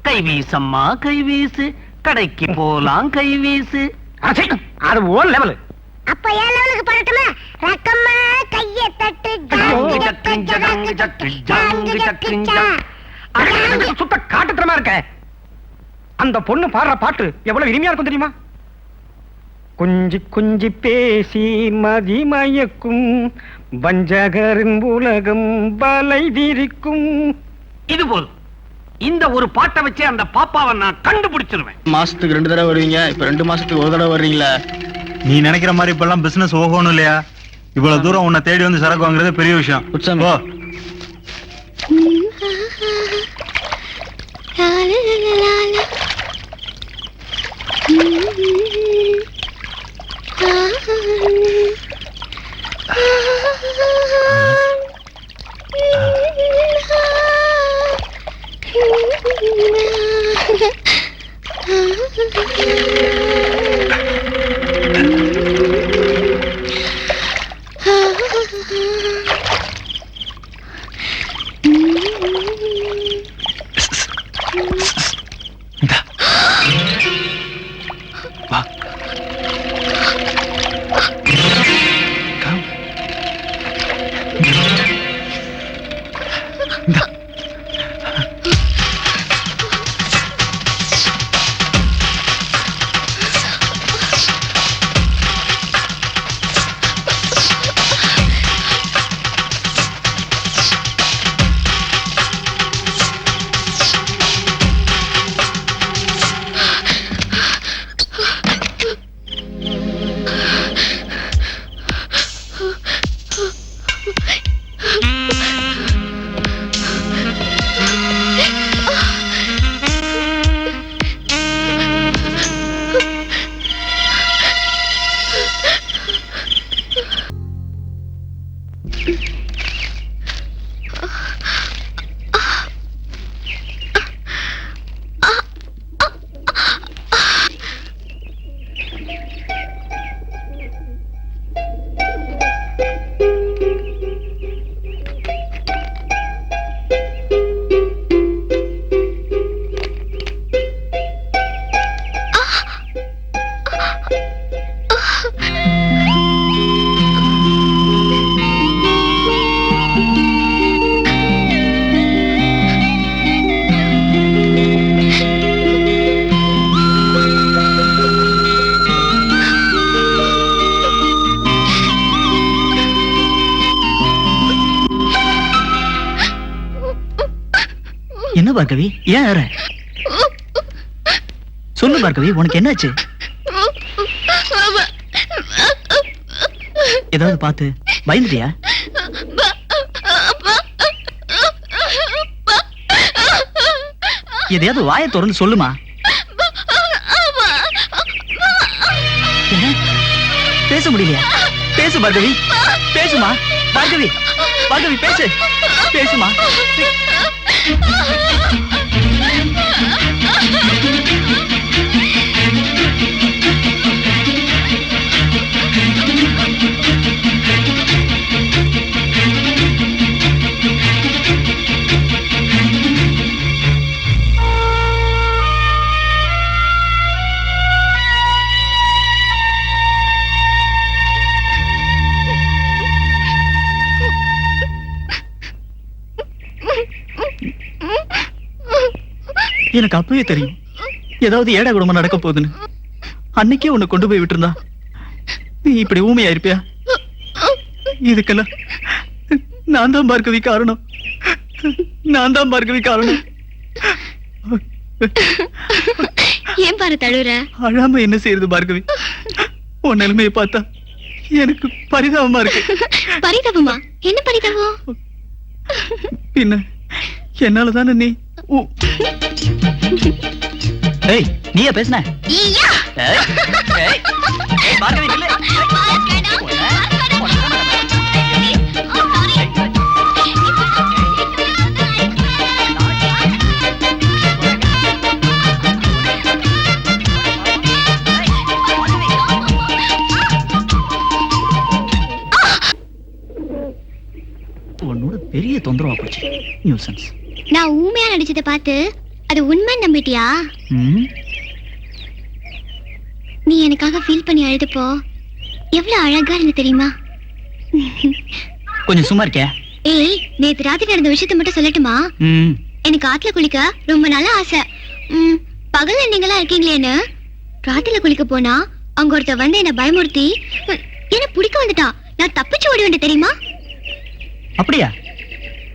கைவீசம்மா கைவீசு, கடைக்கு போலாம் கைவீசு. அது ஓன் லெவல். அப்ப ஏன் லெவலுக்கு பாடட்டுமா? ரக்கம்மா கைய தட்டு சுத்த காட்டுத்தரமா இருக்க. அந்த பொண்ணு பாடுற பாட்டு எவ்வளவு இனிமையா இருக்கும் தெரியுமா? கொஞ்சி கொஞ்சி பேசி மதிமயக்கும் வஞ்சகரின் உலகம் வலை விரிக்கும். இது போதும். இந்த ஒரு பாட்டை வச்சு அந்த பாப்பாவை நான் கண்டுபிடிச்சிருவேன். மாசத்துக்கு 2 தடவை வருவீங்க, இப்ப 2 மாசத்துக்கு ஒரு தடவை வர்றீங்களா? நீ நினைக்கிற மாதிரி இப்பெல்லாம் பிசினஸ் ஓகணும் இல்லையா? இவ்வளவு தூரம் உன்னை தேடி வந்து சரக்கு வாங்குறது பெரிய விஷயம். உற்சாகம். என்ன பார்கவி, ஏன் ஏற? சொல்லு பார்கவி, உனக்கு என்னாச்சு? ஏதாவது பார்த்து பயந்துட்டியா? எதையாவது வாயை திறந்து சொல்லுமா. என்ன? பேச முடியலையா? பேசு பார்கவி, பேசுமா. பார்கவி, பார்கவி பேசு, பேசுமா. எனக்கு அப்பவே தெரியும் ஏதாவது ஏடா குடும்பம் நடக்க போகுதுன்னு. அன்னைக்கே உன்னை கொண்டு போய் விட்டுருந்தா நீ இப்படி ஊமையா இருப்பியா? இதுக்கெல்லாம் நான் தான் பார்கவி காரணம், நான் தான் பார்கவி காரணம். ஏன் பாரு தழுற? அழாம என்ன செய்யறது பார்கவி? உன் நிலைமையை பார்த்தா எனக்கு பரிதாபமா இருக்கு. பரிதாபமா? என்ன பரிதாபம்? பின்ன என்னாலதானே நீ ஏய் நீயா பேசுன? உன்னோட பெரிய தொந்தரவா போச்சு. நியூசன்ஸ். நான் ஊமையா நடிச்சதை பார்த்து அது உண்மை நம்பிட்டியா? நீ எனக்காக ஃபீல் பண்ணி அழுதுப்போ எவ்வளவு அழகா இருந்து தெரியுமா? கொஞ்சம் சும்மா இருக்க. ஏய், நேத்து ராத்திரி நடந்த விஷயத்தை மட்டும் சொல்லட்டுமா? எனக்கு ஆத்துல குளிக்க ரொம்ப நல்ல ஆசை. பகல்ல நீங்களா இருக்கீங்களேன்னு ராத்திரில குளிக்க போனா அங்க ஒருத்த வந்து என்ன பயமுறுத்தி என்ன பிடிக்க வந்துட்டான். நான் தப்பிச்சு ஓடி வந்தேன் தெரியுமா? அப்படியா?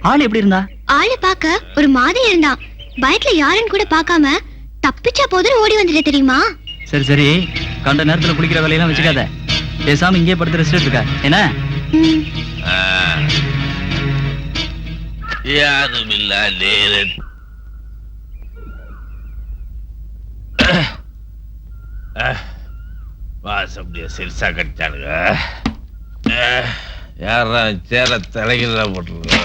ஆள் எப்படி இருந்தா? ஆளை பார்க்க ஒரு மாதிரி இருந்தான். பயத்துல யாருன்னு கூட பார்க்காம தப்பிச்சா போதுன்னு ஓடி வந்துட்டே தெரியுமா? சரி சரி, கண்ட நேரத்துல குளிக்கிற வேலையெல்லாம் வச்சுக்காத. பேசாம இங்கே படுத்து ரெஸ்ட் எடுத்துக்க. என்ன? யாரும் இல்ல நேரன். வாசப்படிய சிறுசா கட்டானுங்க. யாரா சேர தலைகிறதா போட்டுருக்க.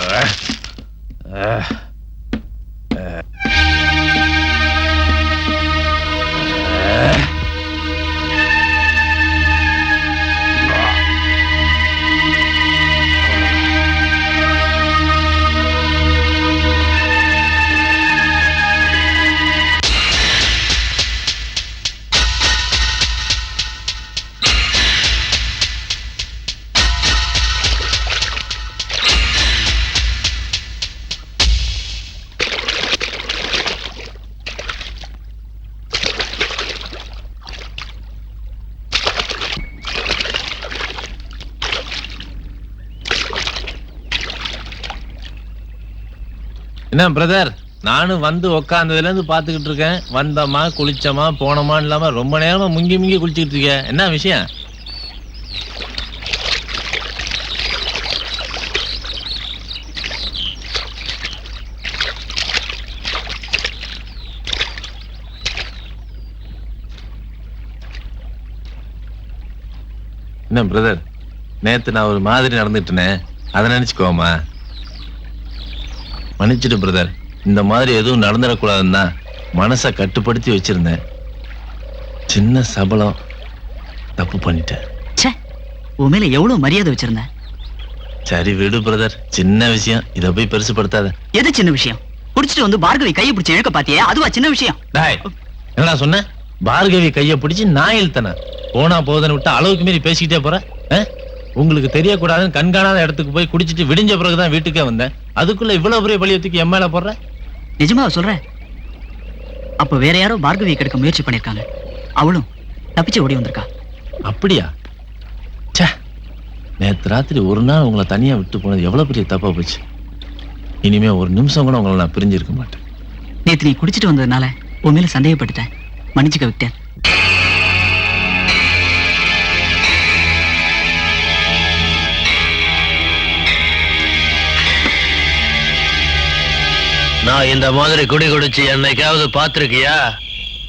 என்ன பிரதர், நானும் வந்து உக்காந்ததுல இருந்து பாத்துக்கிட்டு இருக்கேன். வந்தமா குளிச்சமா போனமா இல்லாம ரொம்ப நேரமா முங்கி முங்கி குளிச்சுக்கிட்டு இருக்கேன். என்ன விஷயம்? என்ன பிரதர், நேத்து நான் ஒரு மாதிரி நடந்துட்டேனே, அதை நினைச்சுக்கோமா? மன்னிச்சிடு பிரதர், இந்த மாதிரி எதுவும் நடந்துடக்கூடாதுன்னு தான் மனசை கட்டுப்படுத்தி வச்சிருந்தேன். சின்ன சபலம், தப்பு பண்ணிட்டேன். உன் மேல எவ்வளவு மரியாதை வச்சிருந்தேன். சரி விடு பிரதர், சின்ன விஷயம், இதை போய் பெருசுப்படுத்தாத. எது சின்ன விஷயம்? குடிச்சிட்டு வந்து பார்கவி கையை பிடிச்சி இழுக்க பாத்தியே, அதுவா சின்ன விஷயம்? என்னடா சொன்ன? பார்கவி கையை பிடிச்சி நான் இழுத்தன? போனா போதுன்னு விட்டு அளவுக்கு மீறி பேசிக்கிட்டே போற. உங்களுக்கு தெரியக்கூடாதுன்னு கண்காணாத இடத்துக்கு போய் குடிச்சிட்டு விடிஞ்ச பிறகுதான் வீட்டுக்கே வந்தேன். அதுக்குள்ள இவ்வளவு பெரிய பழியத்துக்கு என் மேல போடுற? நிஜமா சொல்றேன். அப்ப வேற யாரோ பார்கவியை கெடுக்க முயற்சி பண்ணிருக்காங்க. அவளும் தப்பிச்சு ஓடி வந்திருக்கா. அப்படியா? நேத்து ராத்திரி ஒரு நாள் உங்களை தனியா விட்டு போனது எவ்வளவு பெரிய தப்பா போச்சு. இனிமே ஒரு நிமிஷம் கூட உங்களை நான் பிரிஞ்சிருக்க மாட்டேன். நேத்து நீ குடிச்சிட்டு வந்ததுனால உன் மேல சந்தேகப்பட்டுட்டேன். மன்னிச்சுக்க விக்டர். நான் இந்த மாதிரி குடி குடிச்சு என்னைக்காவது பாத்திருக்கியா?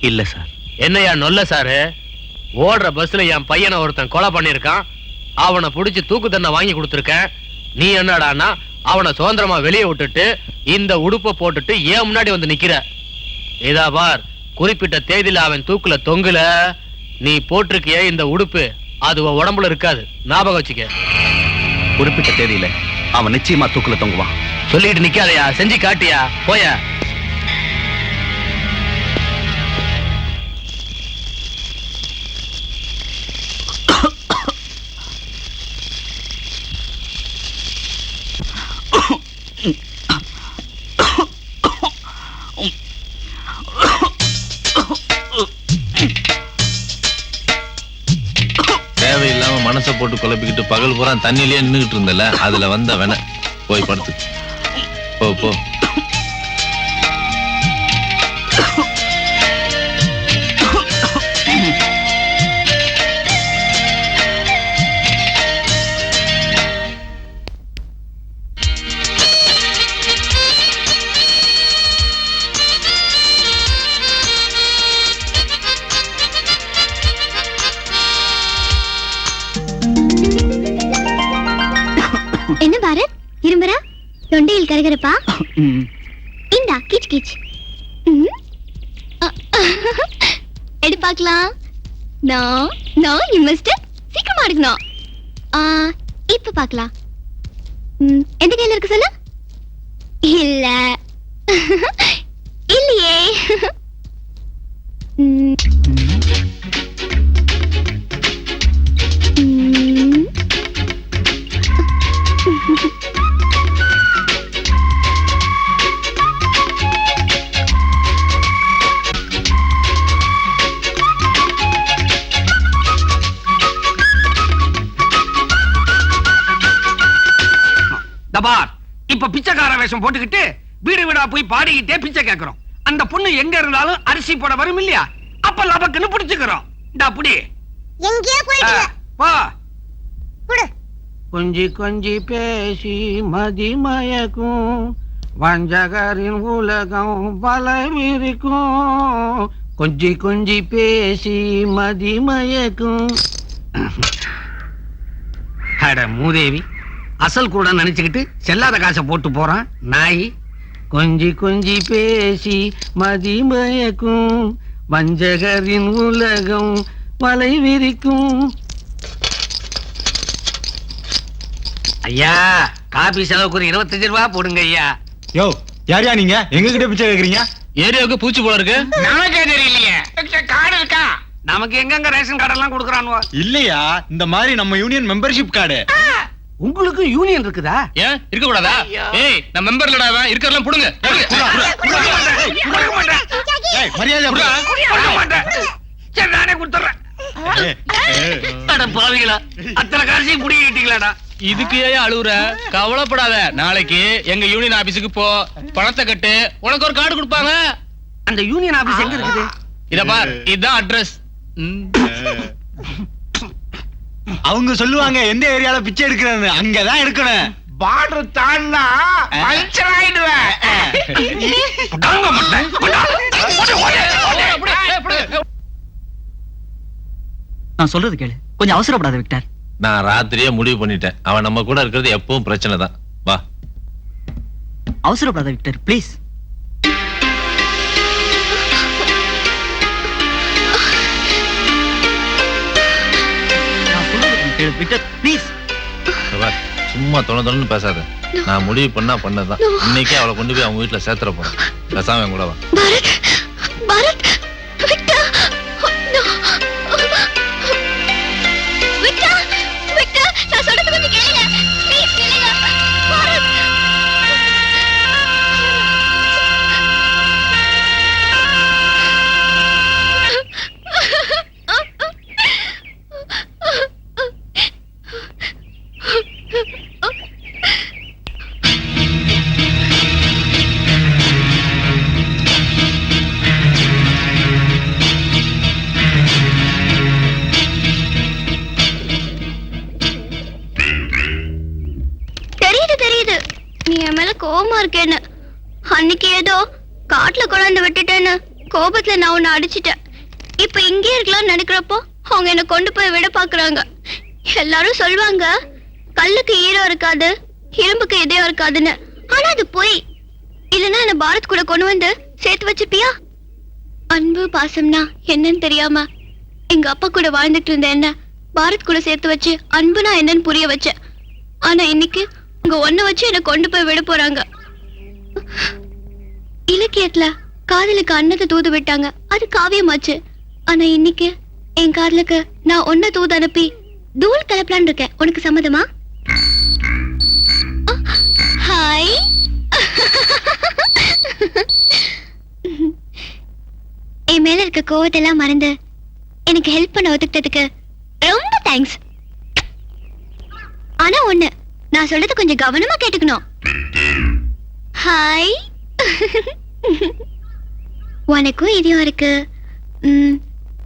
இல்ல சார். என்னையா நொல்ல சாரு? ஓடுற பஸ்ல என் பையனை ஒருத்தன் கொலை பண்ணிருக்கான். அவனை புடிச்சு தூக்கு தண்டனை வாங்கி கொடுத்துருக்கேன். நீ என்னடானா அவனை சுதந்திரமா வெளியே விட்டுட்டு இந்த உடுப்பை போட்டுட்டு ஏன் முன்னாடி வந்து நிக்கிற? இதா பார், குறிப்பிட்ட தேதியில அவன் தூக்குல தொங்குல, நீ போட்டிருக்கிய இந்த உடுப்பு அது உன் உடம்புல இருக்காது. ஞாபகம் வச்சுக்க. குறிப்பிட்ட தேதியில அவன் நிச்சயமா தூக்குல தொங்குவான். சொல்லிட்டு நிக்காதயா, செஞ்சு காட்டியா, போய. தேவையில்லாம மனசை போட்டு குழப்பிக்கிட்டு பகல் பூரா தண்ணியிலேயே நின்றுகிட்டு இருந்தல, அதுல வந்த வேண போய் படுத்து போ போ. என்ன பாரத், இரும்புறா? தொண்டையில் கரகரப்பா? இந்தா கீச் கீச். எடு பார்க்கலாம். நோ யூ மஸ்ட் சீக்கிரமா எடுக்கணும். இப்ப பார்க்கலாம். எந்த கையில இருக்கு சொல்லு? இல்ல இல்லையே. இப்ப பிச்சைக்கார வேஷம் போட்டுக்கிட்டு வீடு வீடா போய் பாடிக்கிட்டே பிச்சை கேட்கிறோம். அந்த பொண்ணு எங்க இருந்தாலும் அரிசி போட வரும் இல்லையா? அப்ப லபக்குன்னு பிடிச்சுக்கிறோம். அப்படி எங்கேயோ போயிட்டீங்க. வா குடு. கொஞ்சி கொஞ்சி பேசி மதிமயக்கும் வஞ்சகரின் உலகம் பலவிருக்கும். கொஞ்சி கொஞ்சி பேசி மதிமயக்கும். அட மூதேவி, அசல் கூட நினைச்சுக்கிட்டு செல்லாத காசை போட்டு போறான் நாய். கொஞ்சி கொஞ்சி பேசி மதிமயக்கும் வஞ்சகரின் உலகம் வலை விரிக்கும். ஐயா, காபி செலவுக்கு ஒரு 25 ரூபா போடுங்க ஐயா. யோ, யாரையா நீங்க எங்க கிட்ட பிச்சை கேக்குறீங்க? ஏரியாவுக்கு பூச்சி போல இருக்கு. நமக்கே தெரியலையே. கார்டு இருக்கா? நமக்கு எங்கெங்க ரேஷன் கார்டு எல்லாம் கொடுக்கறானோ? இல்லையா, இந்த மாதிரி நம்ம யூனியன் மெம்பர்ஷிப் கார்டு. உங்களுக்கு யூனியன் இருக்குதா? ஏன் இருக்க கூடாதா? ஏய், நான் மெம்பர் இல்லடா, அவன் இருக்கறலாம் புடுங்க. ஏய், மரியாதை புடா. சரி, நானே கொடுத்துறேன். அட பாவிகளா, அத்தனை காசையும் புடிங்கிட்டீங்களாடா? இதுக்கு ஏன் அழுவுற? கவலைப்படாத, நாளைக்கு எங்க யூனியன் ஆபீஸுக்கு போ, பணத்தை கட்டு, உனக்கு ஒரு கார்டு கொடுப்பாங்க. அந்த யூனியன் ஆபீஸ் எங்க இருக்குது? இத பார், இதுதான் அட்ரஸ். அவங்க சொல்லுவாங்க எந்த ஏரியால பிச்சை எடுக்கிறேன்னு, அங்கதான் எடுக்கணும். பார்டர் தாண்டா பஞ்சர் ஆயிடுவேன். நான் சொல்றது கேளு, கொஞ்சம் அவசரப்படாத விக்டர். நான் ராத்திரியே முடிவு பண்ணிட்டேன், அவன் நம்ம கூட இருக்கிறது எப்பவும் பிரச்சனை தான். வா. அவசரப்படாத விக்டர், ப்ளீஸ். Victor please. சும்மா தொண பேசாத. நான் முடிவு பண்ணா பண்ணதான். இன்னைக்கே அவளை கொண்டு போய் அவங்க வீட்டுல சேர்த்துற போறேன். பேசாம கூட வா. Bharat, Bharat, Victor, Victor, Victor, நான் சொல்றது கொஞ்சம் கேளுங்க. ப்ளீஸ் கேளுங்க. பாரத். கோவமா இருக்கேன்னு. அன்னைக்கு ஏதோ காட்டுல கொண்டாந்து விட்டுட்டேன்னு கோபத்துல நான் உன்னை அடிச்சிட்டேன். இப்ப இங்கே இருக்கலாம்னு நினைக்கிறப்போ அவங்க என்ன கொண்டு போய் விட பாக்குறாங்க. எல்லாரும் சொல்லுவாங்க கல்லுக்கு ஈரம் இருக்காது, இரும்புக்கு இதயம் இருக்காதுன்னு. ஆனா அது போய். இல்லைன்னா என்ன பாரத் கூட கொண்டு வந்து சேர்த்து வச்சுப்பியா? அன்பு பாசம்னா என்னன்னு தெரியாம எங்க அப்பா கூட வாழ்ந்துட்டு இருந்த என்ன பாரத் கூட சேர்த்து வச்சு அன்புனா என்னன்னு புரிய வச்சேன். ஆனா இன்னைக்கு உங்க ஒண்ணு வச்சு என்ன கொண்டு போய் விட போறாங்க. இலக்கியத்துல காதலுக்கு அன்னத்தை தூது விட்டாங்க, அது காவியமாச்சு. ஆனா இன்னைக்கு என் காதலுக்கு நான் ஒன்ன தூது அனுப்பி தூள் கலப்பலான் இருக்கேன். உனக்கு சம்மதமா? ஹாய். என் மேல இருக்க கோவத்தெல்லாம் மறந்து எனக்கு ஹெல்ப் பண்ண ஒத்துக்கிட்டதுக்கு ரொம்ப தேங்க்ஸ். ஆனா ஒண்ணு, நான் சொல்றது கொஞ்சம் கவனமா கேட்டுக்கணும். ஹாய். உனக்கும் இதயம் இருக்கு,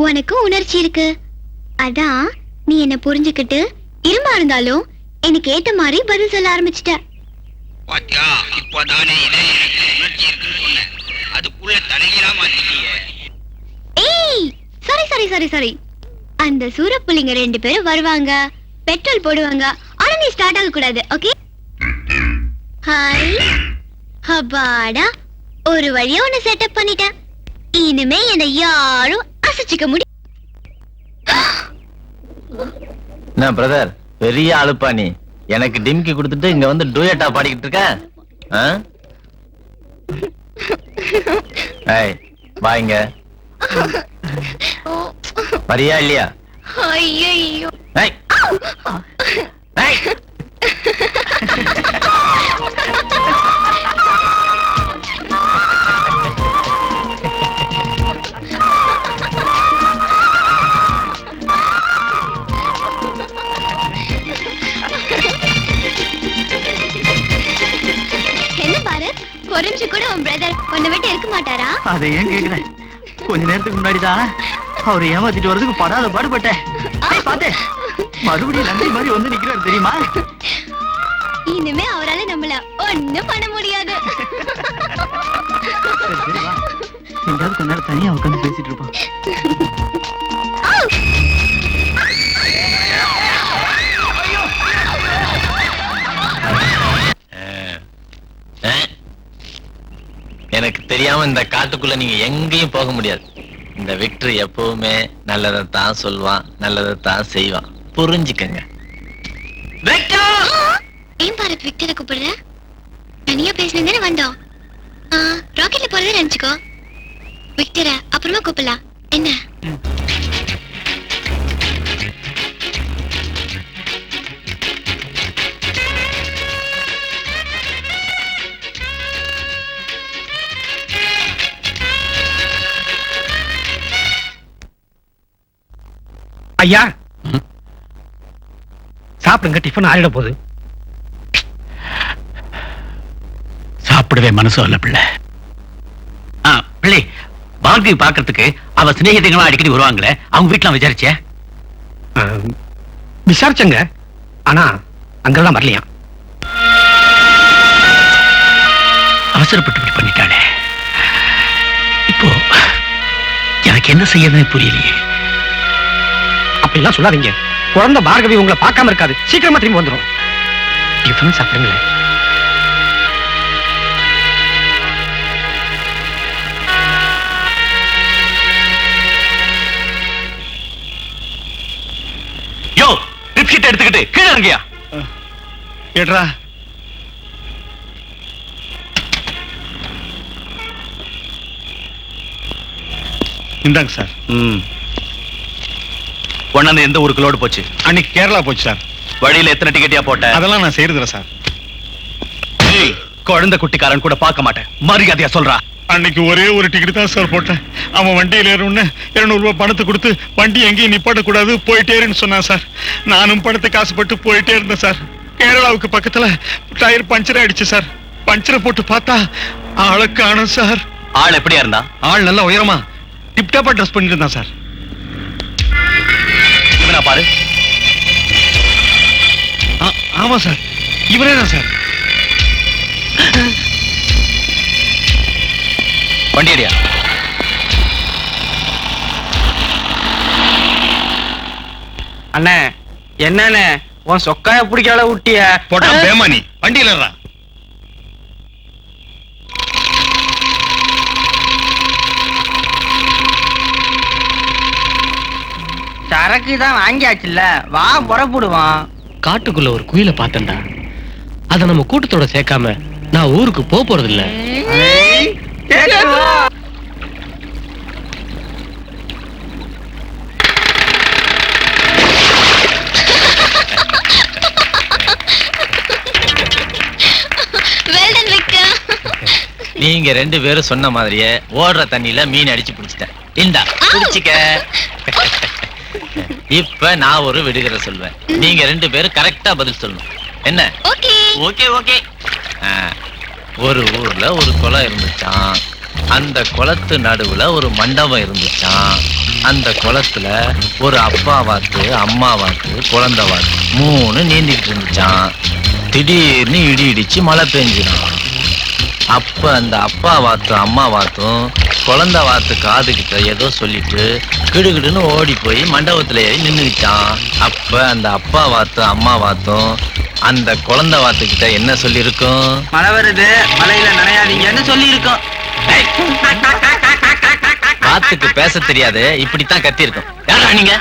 உனக்கும் உணர்ச்சி இருக்கு. அதான் நீ என்ன புரிஞ்சுக்கிட்டு இருமா இருந்தாலும் எனக்கு ஏத்த மாதிரி பதில் சொல்ல ஆரம்பிச்சிட்ட. ஏய், சாரி சாரி சாரி சாரி. அந்த சூரப்புலிங்க 2 பேரும் வருவாங்க, பெட்ரோல் போடுவாங்க. ஆனா நீ ஸ்டார்ட் ஆக கூடாது. ஓகே? ஹாய். அப்பாடா, ஒரு வழியா உன்னை செட்டப் பண்ணிட்டேன். இனிமே என்னை யாரும் அசைச்சிக்க முடியும். என்ன பிரதர், பெரிய ஆளுப்பா நீ. எனக்கு டிம்கி கொடுத்துட்டு இங்க வந்து டூயட்டா பாடிக்கிட்டு இருக்க? ஏய், வாங்க. வரியா இல்லையா? ஐயோ. ஏய். ஏய். என்ன பாரத், ஒரு நிமிஷம் கூட உன் பிரதர் உன்னை விட்டு இருக்க மாட்டாரா? அதை ஏன் கேக்குறேன்? கொஞ்ச நேரத்துக்கு முன்னாடிதான் அவரை ஏமாத்திட்டு வரதுக்கு படாத பாடுபட்டேன். பாத்தேன், மறுபடியும் நன்றி மாதிரி வந்து நிக்கிறாரு தெரியுமா? இனிமே அவரால நம்மள ஒண்ணும் பண்ண முடியாது. எங்காவது கொஞ்ச நேரம் தனியா உட்காந்து பேசிட்டு இருப்பான். எனக்கு தெரியாம இந்த காட்டுக்குள்ள நீங்க எங்கேயும் போக முடியாது. இந்த விக்டர் எப்பவுமே நல்லதைத்தான் சொல்வான், நல்லதைத்தான் செய்வான். புரிஞ்சுக்கங்க. ஏன் பாரத் விக்டரை கூப்பிடுற? தனியா பேசினு தானே வந்தோம். ராக்கெட்ல போறதை நினைச்சுக்கோ. விக்டரை அப்புறமா கூப்பிடலாம் என்ன? ஐயா சாப்பிடுங்க, டிஃபன் ஆறிட போகுது. சாப்பிடவே மனசு இல்ல பிள்ளை. பிள்ளை, பார்கவி பாக்கிறதுக்கு அவ சிநேகிதங்களா அடிக்கடி வருவாங்களே, அவங்க வீட்டுல விசாரிச்ச? விசாரிச்சங்க, ஆனா அங்கெல்லாம் வரலையா. அவசரப்பட்டு இப்படி பண்ணிட்டானே. இப்போ எனக்கு என்ன செய்யறதுன்னு புரியலையே. அப்படிலாம் சொல்லாதீங்க. குழந்தை பார்கவி உங்களை பார்க்காம இருக்காது, சீக்கிரமா திரும்பி வந்துடும். டிஃபன் சாப்பிடுங்களேன். யோ, ரிப்ஷீட் எடுத்துக்கிட்டு கீழே இறங்கியா. ஏட்ரா, இந்தாங்க சார். கொண்டாந்து எந்த ஊருக்கு லோடு போச்சு? அன்னைக்கு கேரளா போச்சு சார். வழியில எத்தனை டிக்கெட்டியா போட்ட? அதெல்லாம் நான் செய்யறதில்ல சார். குழந்தை குட்டிக்காரன் கூட பார்க்க மாட்டேன், மரியாதையா சொல்றா. அன்னைக்கு ஒரே ஒரு டிக்கெட் தான் சார் போட்டேன். அவன் வண்டியில ஏறணும்னு 200 ரூபாய் பணத்தை கொடுத்து வண்டி எங்கேயும் நிப்பாட்டக்கூடாது, போயிட்டேருன்னு சொன்னான் சார். நானும் பணத்தை காசுப்பட்டு போயிட்டே இருந்தேன் சார். கேரளாவுக்கு பக்கத்துல டயர் பஞ்சர் ஆயிடுச்சு சார். பஞ்சரை போட்டு பார்த்தா ஆளை காணோம் சார். ஆள் எப்படியா இருந்தா? ஆள் நல்லா உயரமா டிப்டாப்பா ட்ரெஸ் பண்ணிட்டு இருந்தான் சார். இவனா பாரு. ஆமா சார், இவரே தான் சார். வண்டியடியா. அண்ணே என்னண்ணே உன் சொக்காய பிடிக்கால ஊட்டிய போட்டா பேமானி வண்டியில சரக்கு தான் வாங்கியாச்சுல்ல, வா புறப்படுவான். காட்டுக்குள்ள ஒரு குயில பார்த்தேன்டா. அத நம்ம கூட்டத்தோட சேர்க்காம நான் ஊருக்கு போறது இல்ல. நீங்க 2 பேரும் சொன்ன மாதிரியே ஓடுற தண்ணியில மீன் அடிச்சு பிடிச்சிட்டேன். இந்தா பிடிச்சிக்க. இப்ப நான் ஒரு விடுகதை சொல்வேன். நீங்க 2 பேரும் கரெக்டா பதில் சொல்லணும். என்ன? Okay okay. ஒரு ஊர்ல ஒரு குளம் இருந்துச்சான். அந்த குளத்து நடுவுல ஒரு மண்டபம் இருந்துச்சான். அந்த குளத்துல ஒரு அப்பா வாத்து, அம்மா வாத்து, குழந்தை வாத்து 3 நீந்திக்கிட்டு இருந்துச்சான். திடீர்னு இடி இடிச்சு மழை பெஞ்சிடும். அப்ப அந்த அப்பா வாத்தும் அம்மா வாத்தும் குழந்தை வாத்து காதுகிட்ட ஏதோ சொல்லிட்டு கிடுகிடுன்னு ஓடி போய் மண்டபத்துல ஏறி நின்னுக்கிட்டான். அப்ப அந்த அப்பா வாத்தும் அம்மா வாத்தும் அந்த குழந்தை வாத்துக்கிட்ட என்ன சொல்லிருக்கும்? மழை வருது, மழையில நனையாதீங்கன்னு சொல்லி இருக்கோம். வாத்துக்கு பேச தெரியாது, இப்படித்தான் கத்தி இருக்கும். யாரா நீங்க?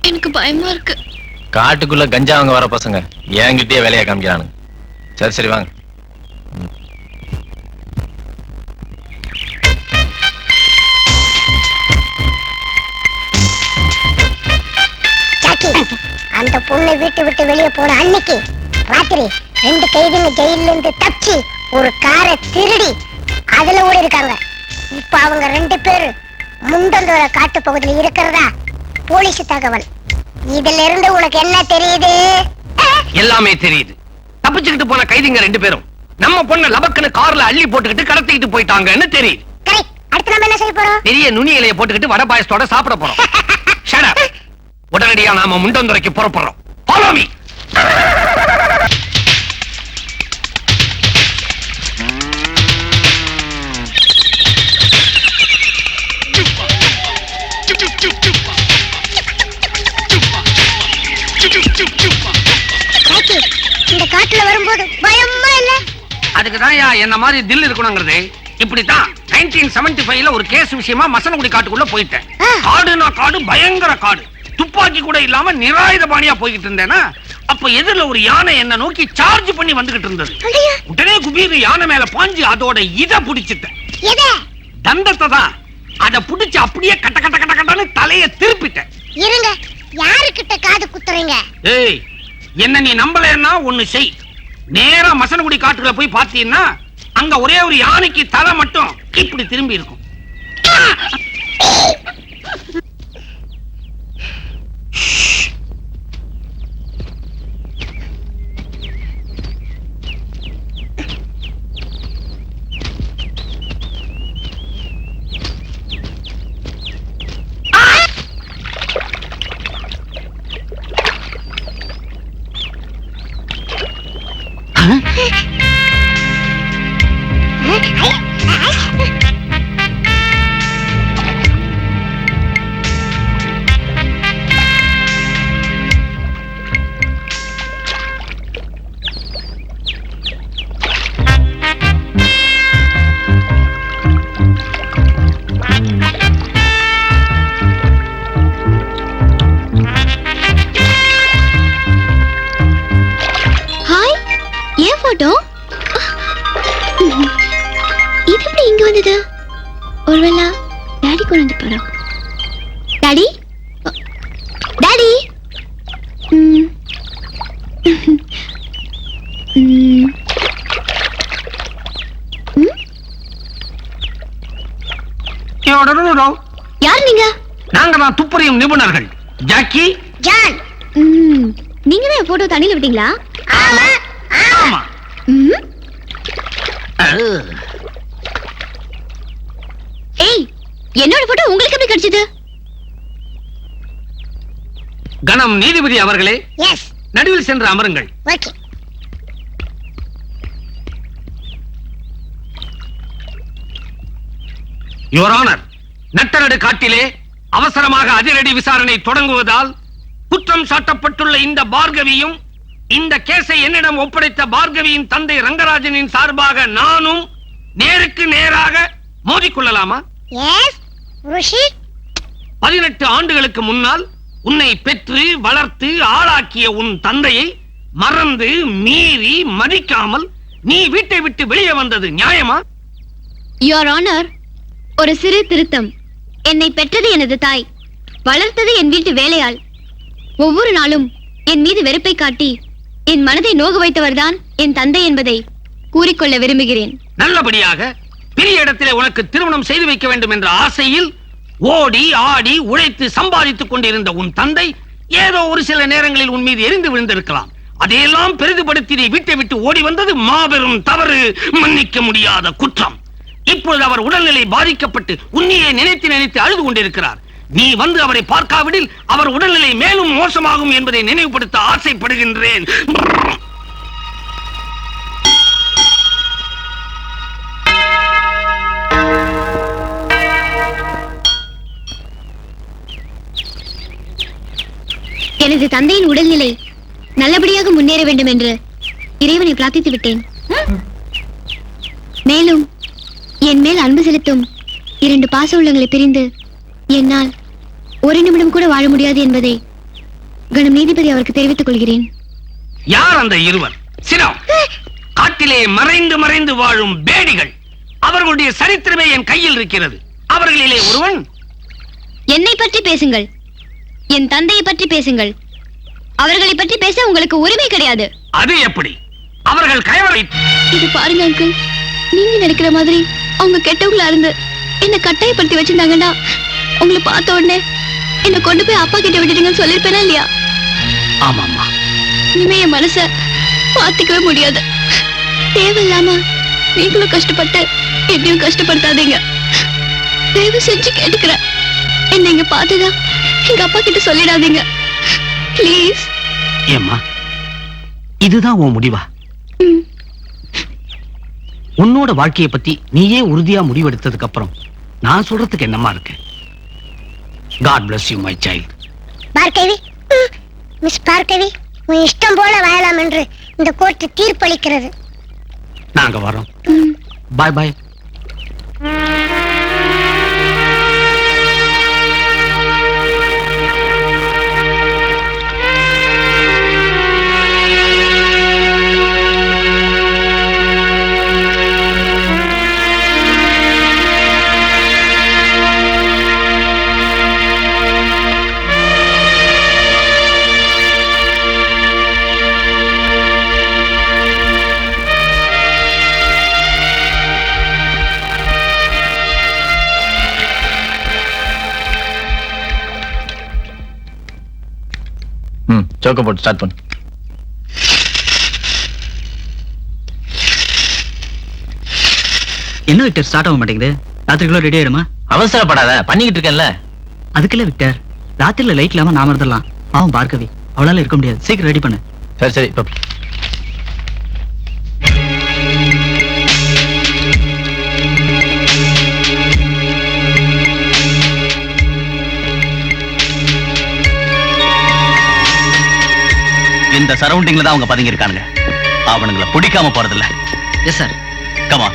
எனக்கு பயமா இருக்கு. காட்டுக்குள்ள கஞ்சா வாங்க வர பசங்க என்கிட்டயே வேலையா காமிக்கிறானுங்க. சரி சரி வாங்க. பொண்ணை வீட்டு விட்டு வெளியே போன அன்னைக்கு ராத்திரி 2 கைதிங்க ஜெயில இருந்து தப்பிச்சு ஒரு காரை திருடி அதுல ஓடி இருக்காங்க. இப்ப அவங்க 2 பேரு முண்டந்தோர காட்டு பகுதியில் இருக்கிறதா போலீஸ் தகவல். இதுல இருந்து உனக்கு என்ன தெரியுது? எல்லாமே தெரியுது. தப்பிச்சுக்கிட்டு போன கைதிங்க 2 பேரும் நம்ம பொண்ண லபக்குன்னு கார்ல அள்ளி போட்டுக்கிட்டு கடத்திக்கிட்டு போயிட்டாங்கன்னு தெரியுது. அடுத்து நம்ம என்ன செய்ய போறோம்? பெரிய நுனி இலைய போட்டுக்கிட்டு வடை பாயசத்தோட சாப்பிட போறோம். Shut up. உடனடியா நாம முண்டந்துரைக்கு புறப்படுறோம். Follow me. இந்த காட்டுல வரும்போது பயமா இல்ல? அதுக்குதான் என்ன மாதிரி தில் இருக்கணுங்கிறது. இப்படித்தான் 1975ல ஒரு கேஸ் விஷயமா மசனகுடி காட்டுக்குள்ள போயிட்டேன். காடுனா காடு, பயங்கர காடு. துப்பாக்கி கூட இல்லாம நிராயுதபாணியா போய்கிட்டு இருந்தேனா அப்ப எதிரில ஒரு யானை என்ன நோக்கி சார்ஜ் பண்ணி வந்துகிட்டு இருந்தது. உடனே குபீர் யானை மேல பாஞ்சு அதோட இத புடிச்சிட்டேன். தந்தத்தை தான். அத புடிச்சு அப்படியே கட்ட கட்ட கட்ட கட்டன்னு தலைய திருப்பிட்டேன். இருங்க, யாருக்கிட்ட காது குத்துறீங்க? ஏய், என்ன நீ நம்பலன்னா ஒண்ணு செய். நேரா மசனகுடி காட்டுக்குள்ள போய் பாத்தீங்கன்னா அங்க ஒரே ஒரு யானைக்கு தலை மட்டும் இப்படி திரும்பி இருக்கும். ஒருவேளை டாடி கொண்டு வந்து பாரு. Daddy, daddy. யார் நீங்க? நாங்க தான் துப்பறியும் நிபுணர்கள். Jackie, John. நீங்க தான் போட்டோ தண்ணியில விட்டீங்களா? ஆமா ஆமா. ஏய், என்னோட போட்டோ உங்களுக்கு எப்படி கிடைச்சது? கணம் நீதிபதி அவர்களே, எஸ், நடுவில் சென்று அமருங்கள். ஓகே. யுவர் ஆனர், நட்டரடு காட்டிலே அவசரமாக அதிரடி விசாரணை தொடங்குவதால் குற்றம் சாட்டப்பட்டுள்ள இந்த பார்கவியும் இந்த கேஸை என்னிடம் ஒப்படைத்த பார்கவியின் தந்தை ரங்கராஜனின் சார்பாக நானும் நேருக்கு நேராக மோதிக்கொள்ளலாமா? எஸ், ருஷி. 18 ஆண்டுகளுக்கு முன்னால் உன்னை பெற்று வளர்த்து ஆளாக்கிய உன் தந்தையை மறந்து மீறி மதிக்காமல் நீ வீட்டை விட்டு வெளியே வந்தது நியாயமா? யுவர் ஆனர், ஒரு சிறு திருத்தம். என்னை பெற்றது எனது தாய், வளர்த்தது என் வீட்டு வேலையாள். ஒவ்வொரு நாளும் என் மீது வெறுப்பை காட்டி என் மனதை நோக வைத்தவர்தான் என் தந்தை என்பதை கூறிக்கொள்ள விரும்புகிறேன். நல்லபடியாக பெரிய இடத்திலே உனக்கு திருமணம் செய்து வைக்க வேண்டும் என்ற ஆசையில் ஓடி ஆடி உழைத்து சம்பாதித்துக் கொண்டிருந்த உன் தந்தை ஏதோ ஒரு சில நேரங்களில் உன் மீது எரிந்து விழுந்திருக்கலாம். அதையெல்லாம் பெரிதுபடுத்தி நீ வீட்டை விட்டு ஓடி வந்தது மாபெரும் தவறு, மன்னிக்க முடியாத குற்றம். இப்பொழுது அவர் உடல்நிலை பாதிக்கப்பட்டு உன்னையே நினைத்து நினைத்து அழுது கொண்டிருக்கிறார். நீ வந்து அவரை பார்க்காவிடில் அவர் உடல்நிலை மேலும் மோசமாகும் என்பதை நினைவுபடுத்த ஆசைப்படுகின்றேன். எனது தந்தையின் உடல்நிலை நல்லபடியாக முன்னேற வேண்டும் என்று இறைவனை பிரார்த்தித்து விட்டேன். மேலும் என் மேல் அன்பு செலுத்தும் 2 பாச உள்ளங்களை பிரிந்து என்னால் ஒரு நிமிடம் கூட வாழ முடியாது என்பதை கணம் நீதிபதி அவருக்கு தெரிவித்துக் கொள்கிறேன். யார் அந்த இருவர்? சினம். காட்டிலே மறைந்து மறைந்து வாழும் பேடிகள். அவர்களுடைய சரித்திரமே என் கையில் இருக்கிறது. அவர்களிலே ஒருவன். என்னை பற்றி பேசுங்கள், என் தந்தையை பற்றி பேசுங்கள். அவர்களை பற்றி பேச உங்களுக்கு உரிமை கிடையாது. அது எப்படி? அவர்கள் கயவரை. இது பாருங்க அங்கிள், நீங்க நினைக்கிற மாதிரி அவங்க கெட்டவங்களா இருந்து என்ன கட்டாயப்படுத்தி வச்சிருந்தாங்கன்னா உங்களை பார்த்த உடனே என்ன கொண்டு போய் அப்பா கிட்ட விட்டுட்டீங்கன்னு சொல்லிருப்பேனா இல்லையா? ஆமாம்மா. இனிமே என் மனச மாத்திக்கவே முடியாது. தேவையில்லாம நீங்களும் கஷ்டப்பட்டு என்னையும் கஷ்டப்படுத்தாதீங்க. தயவு செஞ்சு கேட்டுக்கிறேன். என்ன இங்க பார்த்ததா எங்க அப்பா கிட்ட சொல்லிடாதீங்க ப்ளீஸ். ஏம்மா, இதுதான் உன் முடிவா? உன்னோட வாழ்க்கையை பத்தி நீயே உறுதியா முடிவெடுத்ததுக்கு அப்புறம் நான் சொல்றதுக்கு என்னமா இருக்கு? God bless you my child. Bhargavi, miss Bhargavi, உன் இஷ்டம் போல வாழலாம் என்று இந்த கோர்ட் தீர்ப்பளிக்கிறது. நாங்க வரோம். பாய் பாய். சோக்க போட்டு ஸ்டார்ட் பண்ணு. என்ன விக்டர் ஸ்டார்ட் ஆக மாட்டேங்குது? ராத்திரிக்குள்ள ரெடி ஆயிடுமா? அவசரப்படாத, பண்ணிக்கிட்டு இருக்கேன்ல. அதுக்குள்ள விக்டர், ராத்திரில லைட் இல்லாம நாம இருந்துடலாம். அவன் பார்க்கவி, அவளால இருக்க முடியாது. சீக்கிரம் ரெடி பண்ணு. சரி சரி. இப்ப இந்த சரௌண்டிங்ல தான் அவங்க பதுங்கி இருக்கானுங்க. அவனுங்களை பிடிக்காம போறதில்ல. Yes sir. கமா.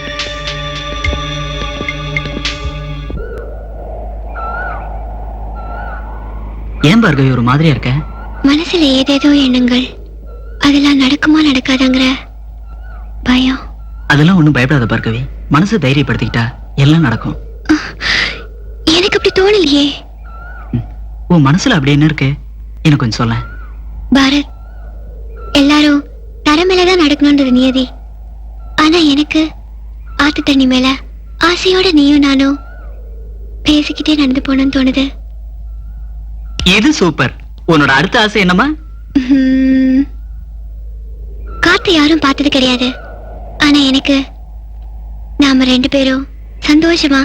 ஏன் பார்கவி ஒரு மாதிரியா இருக்க? மனசுல ஏதேதோ எண்ணங்கள், அதெல்லாம் நடக்குமா நடக்காதாங்கிற பயம். அதெல்லாம் ஒண்ணும் பயப்படாத பார்கவி. மனசை தைரியப்படுத்திக்கிட்டா எல்லாம் நடக்கும். எனக்கு அப்படி தோணலையே. உன் மனசுல அப்படி என்ன இருக்கு? எனக்கு கொஞ்சம் சொல்ல. பாரத், எல்லாரும் தரை மேலதான் நடக்கணும்ன்றது நியதி. ஆனா எனக்கு ஆத்து தண்ணி மேல ஆசையோட நீயும் நானும் பேசிக்கிட்டே நடந்து போனோம்னு தோணுது. இது சூப்பர். உன்னோட அடுத்த ஆசை என்னமா? காத்து யாரும் பார்த்தது கிடையாது. ஆனா எனக்கு நாம ரெண்டு பேரும் சந்தோஷமா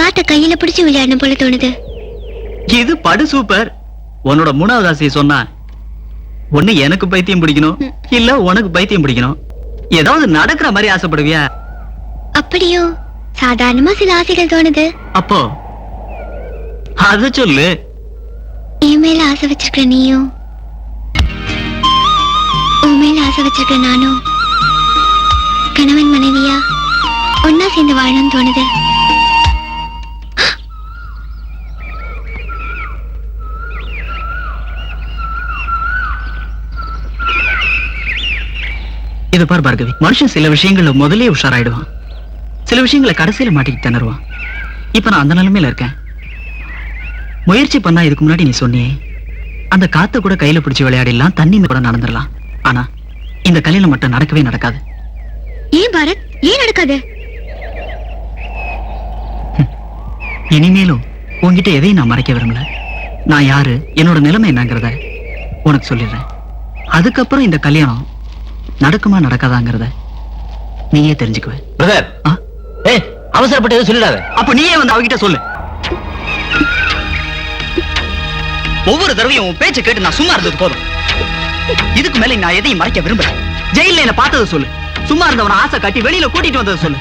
காத்த கையில பிடிச்சு விளையாடணும் போல தோணுது. இது படு சூப்பர். உன்னோட மூணாவது ஆசையை சொன்னா, ஒண்ணு எனக்கு பைத்தியம் பிடிக்கணும், இல்ல உனக்கு பைத்தியம் பிடிக்கணும். ஏதாவது நடக்கிற மாதிரி ஆசைப்படுவியா? அப்படியோ சாதாரணமா சில ஆசைகள் தோணுது. அப்போ அத சொல்லு. என் மேல ஆசை வச்சிருக்கிற நீயும், உன் மேல ஆசை வச்சிருக்கிற நானும் கணவன் மனைவியா ஒன்னா சேர்ந்து வாழணும்னு தோணுது. இது பார் பார்கவி, மனுஷன் சில விஷயங்கள்ல முதலே உஷாராயிடுவான், சில விஷயங்களை கடைசியில மாட்டிக்கிட்டு திணறுவான். இப்ப நான் அந்த நிலைமையில இருக்கேன். முயற்சி பண்ணா இதுக்கு முன்னாடி நீ சொன்னியே, அந்த காத்த கூட கையில பிடிச்சு விளையாடிடலாம், தண்ணி கூட நடந்துடலாம். ஆனா இந்த கல்யாணம் மட்டும் நடக்கவே நடக்காது. ஏன் பாரத், ஏன் நடக்காது? இனிமேலும் உன்கிட்ட எதையும் நான் மறைக்க விரும்பல. நான் யாரு, என்னோட நிலைமை என்னங்கிறத உனக்கு சொல்லிடுறேன். அதுக்கப்புறம் இந்த கல்யாணம் நடக்குமா நடக்காதாங்கிறத நீயே தெரிஞ்சுக்குவேன். பிரதர், ஏய் அவசரப்பட்டு எதுவும் சொல்லிடாத. அப்ப நீயே வந்து அவகிட்ட சொல்லு. ஒவ்வொரு தடவையும் உன் பேச்சை கேட்டு நான் சும்மா இருந்தது போதும். இதுக்கு மேல நான் எதையும் மறைக்க விரும்பல. ஜெயில என்ன பார்த்ததை சொல்லு. சும்மா இருந்தவன ஆசை காட்டி வெளியில கூட்டிட்டு வந்ததை சொல்லு.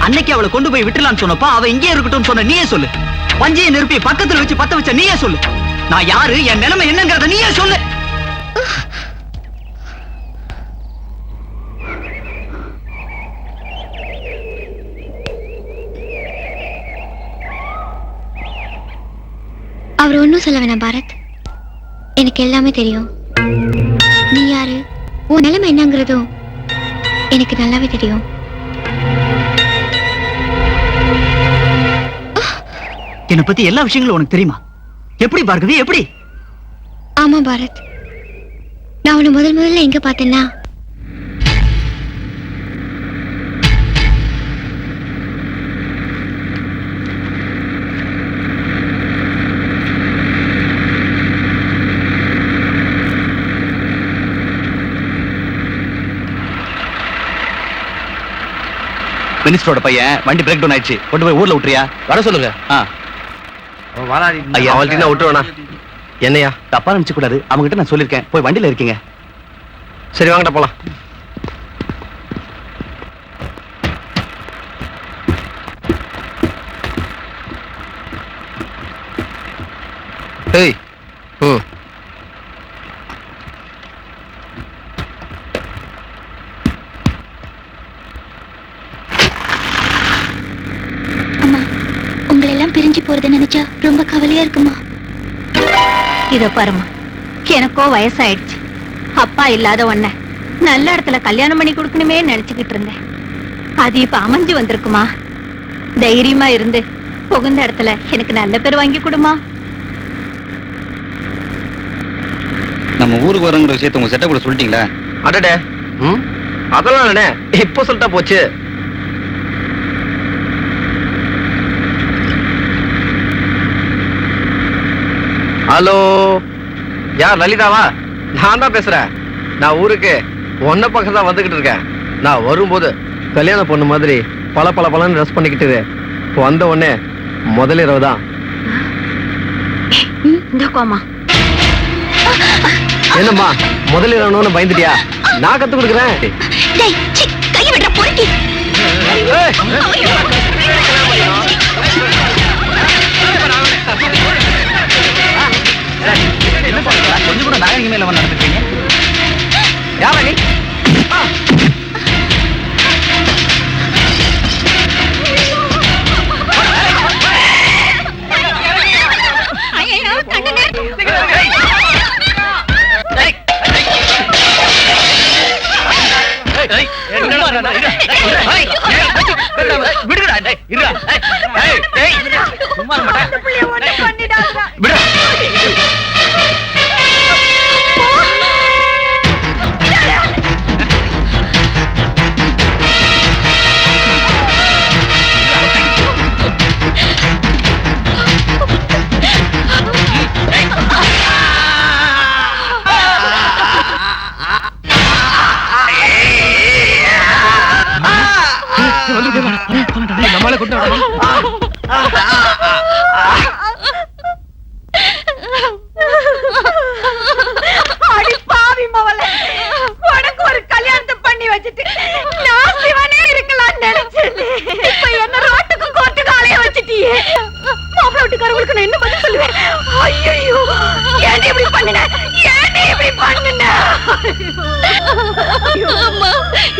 அன்னைக்கு அவளை கொண்டு போய் விட்டுலான்னு சொன்னப்ப அவ இங்கே இருக்கட்டும் சொன்ன நீயே சொல்லு. பஞ்சையை நிறுப்பி பக்கத்துல வச்சு பத்த வச்ச நீயே சொல்லு. நான் யாரு, என் நிலைமை என்னங்கிறத நீயே சொல்லு. அவர் ஒன்னும் சொல்ல வேணாம் பாரத், எனக்கு எல்லாமே தெரியும். நீ யாரு, உன் நிலைமை என்னங்கிறதும் எனக்கு நல்லாவே தெரியும். என்னை பத்தி எல்லா விஷயங்களும் உனக்கு தெரியுமா? எப்படி பார்கவி, எப்படி? ஆமா பாரத், நான் உன்னை முதல்ல எங்க பார்த்தேன்னா மினிஸ்டரோட பையன் வண்டி பிரேக் டவுன் ஆயிடுச்சு, கொண்டு போய் ஊர்ல விட்டுறியா? வர சொல்லுங்க. ஐயா அவள்கிட்ட விட்டுருவேண்ணா. என்னையா தப்பா நினைச்சு கூடாது, அவங்ககிட்ட நான் சொல்லியிருக்கேன். போய் வண்டியில இருக்கீங்க. சரி வாங்கடா போலாம். ஏய் உங்களெல்லாம் பிரிஞ்சு போறத நினைச்சா ரொம்ப கவலையா இருக்குமா? இத பாருமா, எனக்கோ வயசாயிடுச்சு. அப்பா இல்லாத உன்னை நல்ல இடத்துல கல்யாணம் பண்ணி கொடுக்கணுமே நினைச்சுக்கிட்டு இருந்தேன். அது இப்ப அமைஞ்சு வந்திருக்குமா. தைரியமா இருந்து புகுந்த இடத்துல எனக்கு நல்ல பேர் வாங்கி கொடுமா. நம்ம ஊருக்கு வரங்கிற விஷயத்த உங்க செட்ட கூட சொல்லிட்டீங்களா? அடடே, அதெல்லாம் இல்லனே, இப்போ சொல்லிட்டா போச்சு. ஹலோ, யார்? லலிதாவா? நான் தான் பேசுறேன். நான் ஊருக்கு ஒன்ன பக்கம் தான் வந்துகிட்டு இருக்கேன். நான் வரும்போது கல்யாணம் பொண்ணு மாதிரி பல ட்ரெஸ் பண்ணிக்கிட்டு வந்த உடனே முதல் இரவு தான். என்னம்மா முதல் இரவுன்னு பயந்துட்டியா? நான் கத்து கொடுக்குறேன். கொஞ்சம் கூட நாகரிக மேல நடந்துட்டீங்க. யாரா நீ?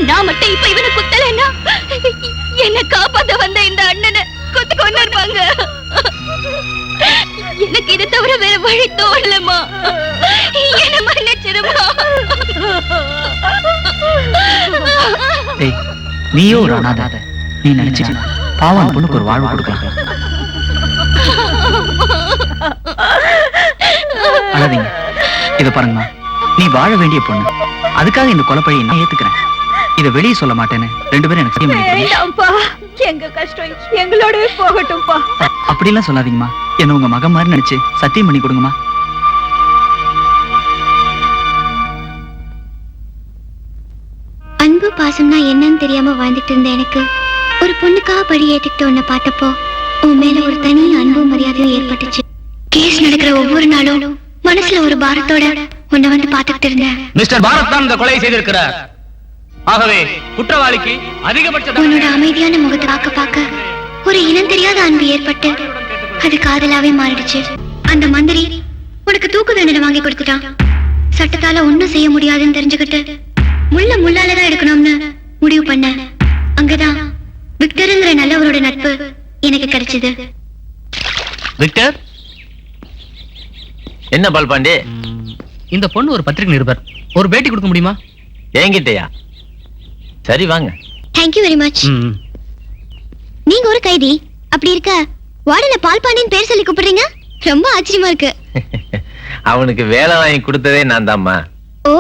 நான் மட்டும் இப்ப இவனை குத்தலைன்னா என்ன காப்பாத்த வந்த இந்த அண்ணனை கொத்து கொண்டிருப்பாங்க. எனக்கு இதை தவிர வேற வழி தோணலமா. என்ன மன்னிச்சிருமா. நீயோ ஒரு அனாதை. நீ நினைச்சா பாவம் பொண்ணுக்கு ஒரு வாழ்வு கொடுக்கலாம். அழாதீங்க. இத பாருங்கம்மா, நீ வாழ வேண்டிய பொண்ணு. அதுக்காக இந்த கொலைப்பழியை நான் ஏத்துக்கிறேன். இத வெளியே சொல்ல மாட்டேன்னு ரெண்டு பேரும் எனக்கு சத்தியம் பண்ணிருக்கீங்க. எங்க கஷ்டம் எங்களோடவே போகட்டும்பா. அப்படிலாம் சொல்லாதீங்கம்மா. என்ன உங்க மகன் மாதிரி நினைச்சு சத்தியம் பண்ணி கொடுங்கம்மா. அன்பு பாசம்னா என்னன்னு தெரியாம வாழ்ந்துட்டு இருந்த எனக்கு ஒரு பொண்ணுக்காக படி ஏத்துக்கிட்டு உன்னை பார்த்தப்போ உன் மேல ஒரு தனி அன்பும் மரியாதையும் ஏற்பட்டுச்சு. கேஸ் நடக்கிற ஒவ்வொரு நாளும் மனசுல ஒரு பாரத்தோட உன்னை வந்து பார்த்துக்கிட்டு இருந்தேன். மிஸ்டர் பாரத் தான் இந்த கொலை செய்திருக்கிறார். ஆகவே குற்றவாளிக்கு அதிகபட்ச உன்னோட அமைதியான முகத்தை பார்க்க ஒரு இனம் தெரியாத அன்பு ஏற்பட்டு அது காதலாவே மாறிடுச்சு. அந்த மந்திரி உனக்கு தூக்கு தண்டனை வாங்கி கொடுத்துட்டான். சட்டத்தால ஒண்ணும் செய்ய முடியாதுன்னு தெரிஞ்சுக்கிட்டு முள்ளாலதான் எடுக்கணும்னு முடிவு பண்ண. அங்கதான் விக்டர்ங்கிற நல்லவரோட நட்பு எனக்கு கிடைச்சது. விக்டர், என்ன பால்பாண்டி? இந்த பொண்ணு ஒரு பத்திரிகை நிருபர். ஒரு பேட்டி கொடுக்க முடியுமா? என்கிட்டயா? சரி வாங்க. Thank you very much. நீங்க ஒரு கைதி, அப்படி இருக்க வார்டனை பால்பாண்டின்னு பேர் சொல்லி கூப்பிடுறீங்க. ரொம்ப ஆச்சரியமா இருக்கு. அவனுக்கு வேலை வாங்கி கொடுத்ததே நான் தான்மா. ஓ,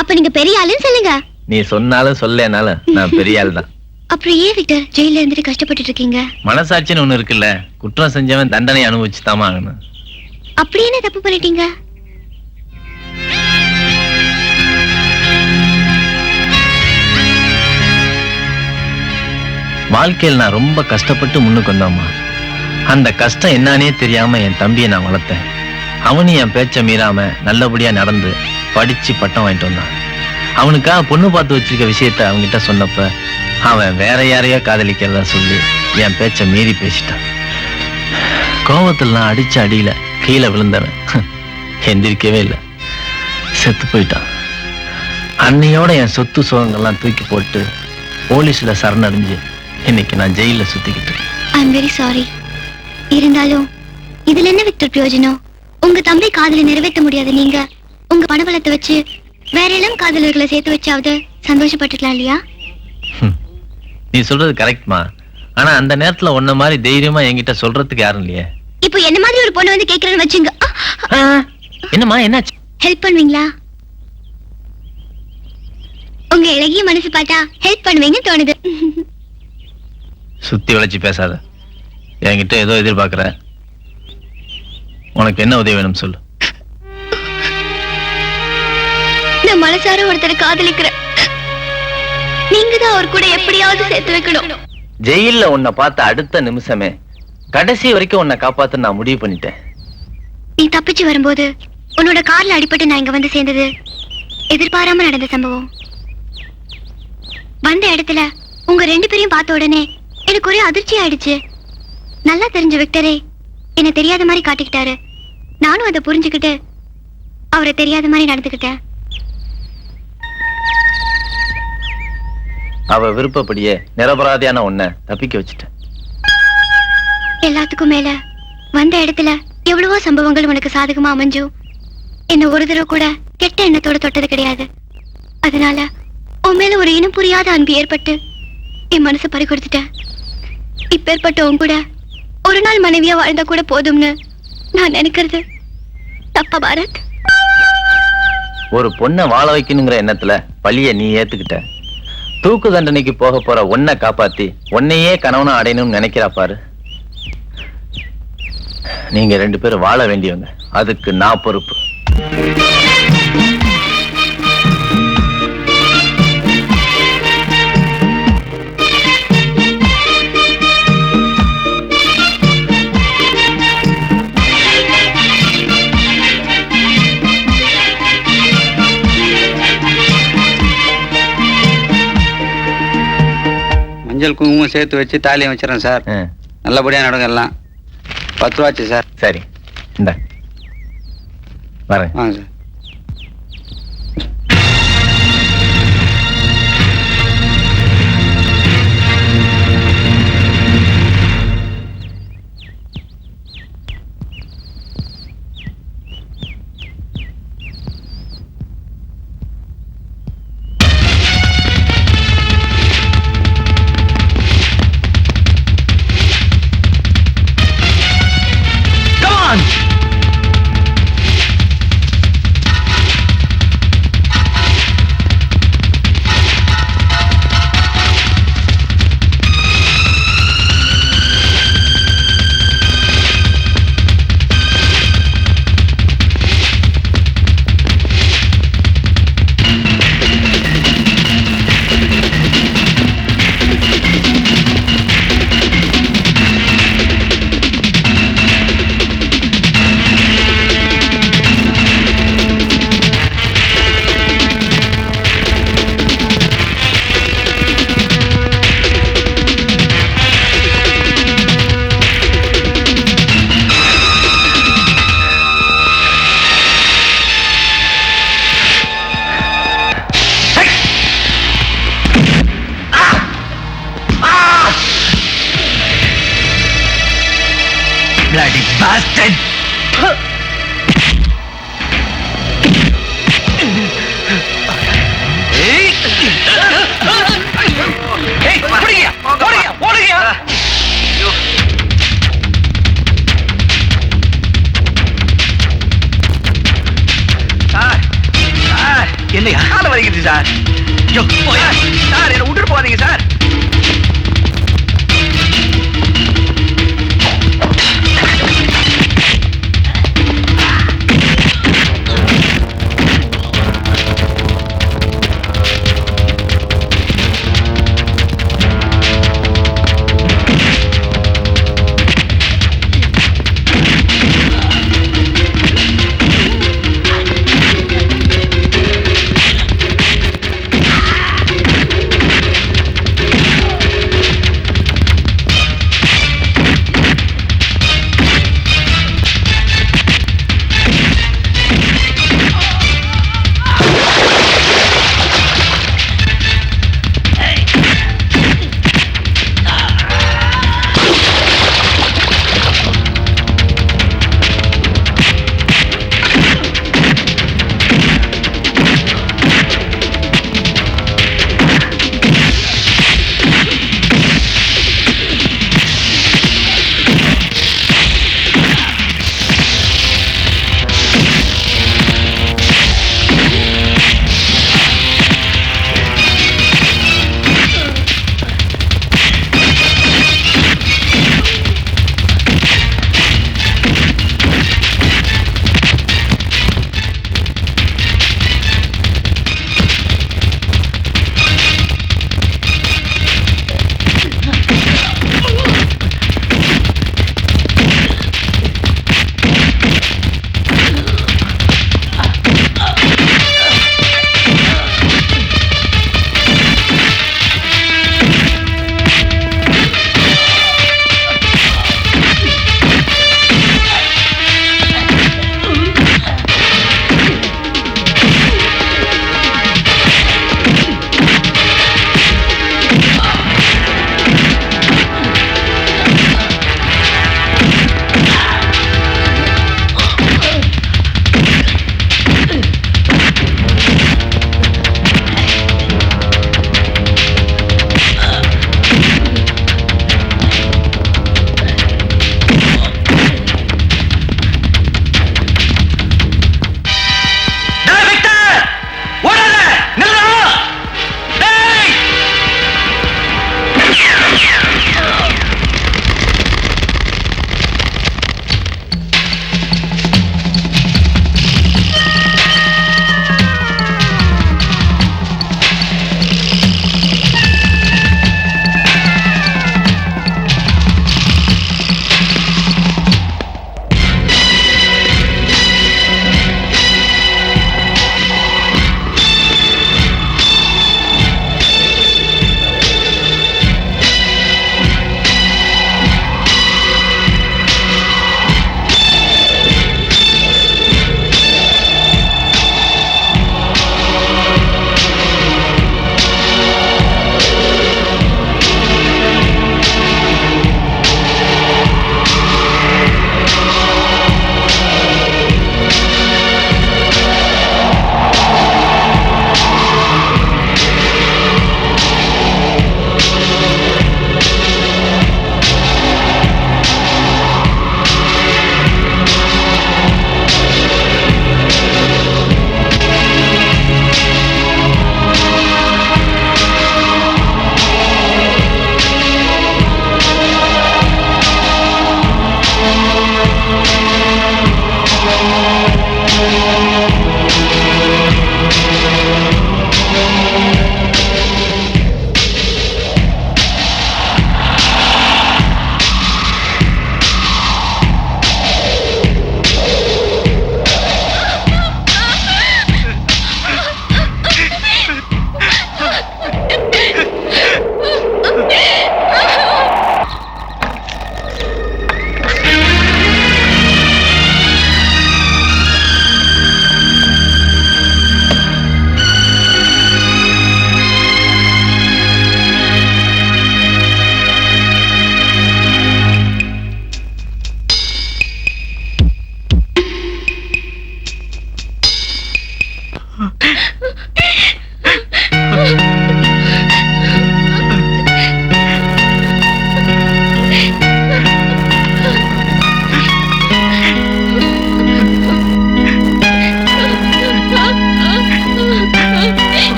அப்ப நீங்க பெரிய ஆளுன்னு சொல்லுங்க. நீ சொன்னாலும் சொல்லனாலும் நான் பெரிய ஆள் தான். அப்புறம் ஏன் விக்டர் ஜெயில இருந்துட்டு கஷ்டப்பட்டு இருக்கீங்க? மனசாட்சின்னு ஒண்ணு இருக்குல்ல, குற்றம் செஞ்சவன் தண்டனை அனுபவிச்சுதாமா ஆகணும். அப்படி என்ன தப்பு பண்ணிட்டீங்க? வாழ்க்கையில் நான் ரொம்ப கஷ்டப்பட்டு முன்னுக்கு வந்தோம்மா. அந்த கஷ்டம் என்னன்னே தெரியாம என் தம்பியை நான் வளர்த்தேன். அவனும் என் பேச்ச மீறாம நல்லபடியா நடந்து படிச்சு பட்டம் வாங்கிட்டு வந்தான். அவனுக்காக பொண்ணு பார்த்து வச்சிருக்க விஷயத்த அவன்கிட்ட சொன்னப்ப அவன் வேற யாரையோ காதலிக்கிறதா சொல்லி என் பேச்ச மீறி பேசிட்டான். கோபத்தில் நான் அடிச்ச அடியில கீழே விழுந்தவன் எந்திரிக்கவே இல்லை, செத்து போயிட்டான். அன்னையோட என் சொத்து சுகங்கள்லாம் தூக்கி போட்டு போலீஸ்ல சரணடைஞ்சு இன்னைக்கு நான் ஜெயில சுத்திக்கிட்டு. ஐ அம் வெரி சாரி. இருந்தாலும் இதுல என்ன விக்டர் பிரயோஜனம்? உங்க தம்பி காதலை நிறைவேற்ற முடியாது. நீங்க உங்க பணபலத்தை வச்சு வேற எல்லாம் காதலர்களை சேர்த்து வச்சாவது சந்தோஷப்பட்டுக்கலாம் இல்லையா? நீ சொல்றது கரெக்ட்மா. ஆனா அந்த நேரத்துல உன்ன மாதிரி தைரியமா என்கிட்ட சொல்றதுக்கு யாரும் இல்லையே. இப்போ என்ன மாதிரி ஒரு பொண்ணு வந்து கேக்குறேன்னு வச்சுங்க. என்னம்மா என்னாச்சு? ஹெல்ப் பண்ணுவீங்களா? உங்க இளகிய மனசு பார்த்தா ஹெல்ப் பண்ணுவீங்கன்னு தோணுது. சுத்தி வளைச்சு பேசாத. என்கிட்ட ஏதோ எதிர்பார்க்கற. உனக்கு என்ன உதவி வேணும் சொல்லு. நான் மனசார ஒருத்தரை காதலிக்கிறேன். நீங்க தான் அவர் கூட எப்படியாவது சேர்த்து வைக்கணும். ஜெயில்ல உன்னை பார்த்த அடுத்த நிமிஷமே கடைசி வரைக்கும் உன்னை காப்பாத்த நான் முடிவு பண்ணிட்டேன். நீ தப்பிச்சு வரும்போது உன்னோட கார்ல அடிபட்டு நான் இங்க வந்து சேர்ந்தது எதிர்பாராம நடந்த சம்பவம். வந்த இடத்துல உங்க 2 பேரையும் பார்த்த உடனே எனக்கு ஒரே அதிர்ச்சி ஆயிடுச்சு. நல்லா தெரிஞ்ச விக்டரே என்ன தெரியாத மாதிரி காட்டிக்கிட்டாரு. நானும் அதை புரிஞ்சுக்கிட்டு அவரை தெரியாத மாதிரி நடந்துக்கிட்டேன். அவ விருப்பப்படியே நிரபராதியான உன்னை தப்பிக்க வச்சுட்டேன். எல்லாத்துக்கும் மேல வந்த இடத்துல எவ்வளவோ சம்பவங்கள் உனக்கு சாதகமா அமைஞ்சும் என்ன ஒரு தடவை கூட கெட்ட எண்ணத்தோட தொட்டது கிடையாது. அதனால உன் மேல ஒரு இனம் புரியாத அன்பு ஏற்பட்டு என் மனசை பறி கொடுத்துட்டேன். இப்பேற்பட்ட உன் கூட ஒரு நாள் மனைவியா வாழ்ந்தா கூட போதும்னு நான் நினைக்கிறது தப்பா பாரத்? ஒரு பொண்ணை வாழ வைக்கணுங்கிற எண்ணத்துல பழிய நீ ஏத்துக்கிட்ட. தூக்கு தண்டனைக்கு போக போற உன்னை காப்பாத்தி உன்னையே கணவனா அடையணும்னு நினைக்கிறா பாரு. நீங்க 2 பேரும் வாழ வேண்டியவங்க, அதுக்கு நான் பொறுப்பு. மஞ்சள் குங்குமம் சேர்த்து வச்சு தாலியம் வச்சிடறேன் சார். நல்லபடியா நடக்கும் எல்லாம். 10 ரூபா ஆச்சு சார். சரி இந்த வரேன். வாங்க sir. Bloody bastard! Sir. Sir என்ன விட்டுட்டு போகாதீங்க சார்.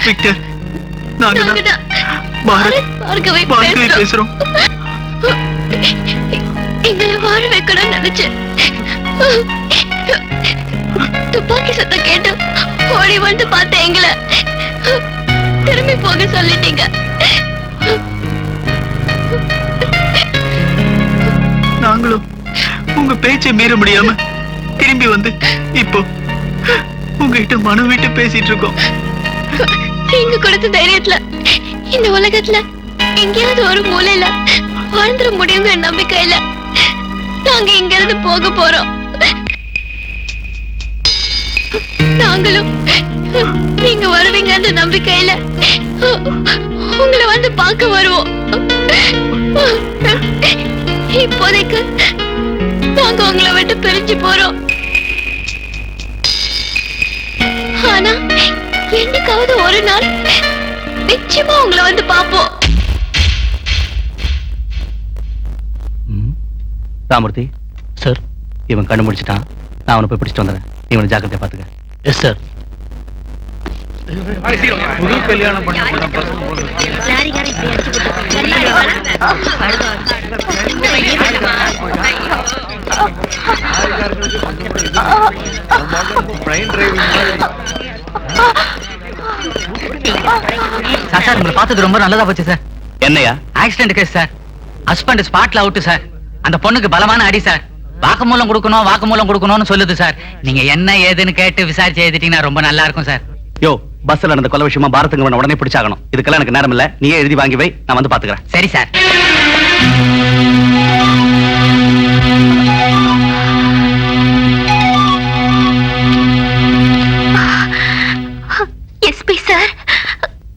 விக்டர், நாங்க தான் பாரத் பார்கவி பேசுறோம். எங்களை வாழ வைக்கணும்னு நினைச்சேன். துப்பாக்கி சத்தம் கேட்டு ஓடி வந்து பார்த்த எங்களை திரும்பி போக சொல்லிட்டீங்க. நாங்களும் உங்க பேச்சை மீற முடியாம திரும்பி வந்து இப்போ உங்ககிட்ட மனம் விட்டு பேசிட்டு இருக்கோம். நீங்க கொடுத்த தைரியத்துல இந்த உலகத்துல எங்கேயாவது ஒரு மூலையில வாழ்ந்துட முடியுங்கிற நம்பிக்கையில நாங்க இங்க இருந்து போக போறோம். நாங்களும் நீங்க வருவீங்கன்ற நம்பிக்கையில உங்களை வந்து பார்க்க வருவோம். இப்போதைக்கு நாங்க உங்களை விட்டு பிரிஞ்சு போறோம். ஆனா என்னைக்காவது ஒரு நாள் நிச்சயமா உங்களை வந்து பார்ப்போம். ராமூர்த்தி சார், இவன் கண்ணு முடிச்சிட்டான். நான் அவனை போய் பிடிச்சிட்டு வந்துடுறேன். இவனை ஜாக்கிரதையா பாத்துக்க. Yes sir. புது கல்யாணம் சார், உங்களை பார்த்தது ரொம்ப நல்லதா போச்சு சார். என்னையா? Accident case sir. ஹஸ்பண்ட் ஸ்பாட்ல அவுட் சார். அந்த பொண்ணுக்கு பலமான அடி சார். வாக்குமூலம் கொடுக்கணும்னு சொல்லுது சார். நீங்க என்ன ஏதுன்னு கேட்டு விசாரிச்சு எழுதிட்டீங்கன்னா ரொம்ப நல்லா இருக்கும் சார். யோ, பஸ்ல நடந்த கொலை விஷயமா பாரத்துங்க உடனே பிடிச்சாகணும். இதுக்கெல்லாம் எனக்கு நேரம் இல்ல. நீயே எழுதி வாங்கி வை, நான் வந்து பாத்துக்கிறேன். சரி சார். எஸ்பி சார்,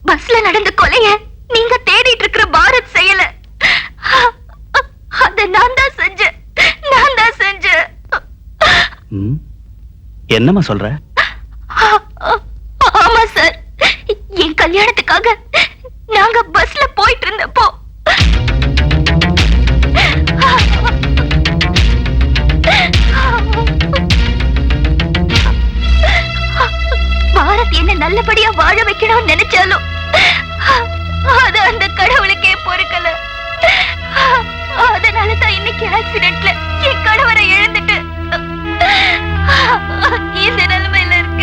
பஸ்ல நடந்த கொலைய நீங்க தேடிட்டு இருக்கிற பாரத் செய்யல. அத நான் தான் செஞ்சேன். என்னம்மா சொல்ற? ஆமா சார், என் கல்யாணத்துக்காக நாங்க பஸ்ல போயிட்டு இருந்தப்போ பாரத் என்ன நல்லபடியா வாழ வைக்கணும்னு நினைச்சாலும் அது அந்த கடவுளுக்கே பொறுக்கல. அதனாலதான் இன்னைக்கு ஆக்சிடென்ட்ல என் கணவரை இழந்துட்டு இந்த நிலைமையில இருக்க.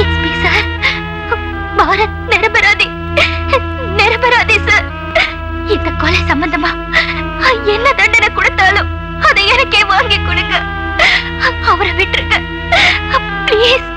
எஸ்பி சார், பாரத் நிரபராதி சார். இந்த கொலை சம்பந்தமா என்ன தண்டனை கொடுத்தாலும் அதை எனக்கே வாங்கி கொடுங்க. அவரை விட்டுருங்க ப்ளீஸ்.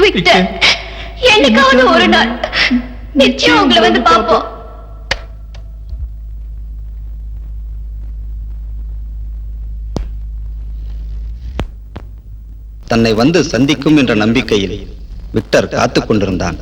விக்டர், என்னைக்காவது ஒரு நாள் நிச்சயம் உங்களை வந்து பார்ப்போம். தன்னை வந்து சந்திக்கும் என்ற நம்பிக்கையில் விக்டர் காத்துக் கொண்டிருந்தான்.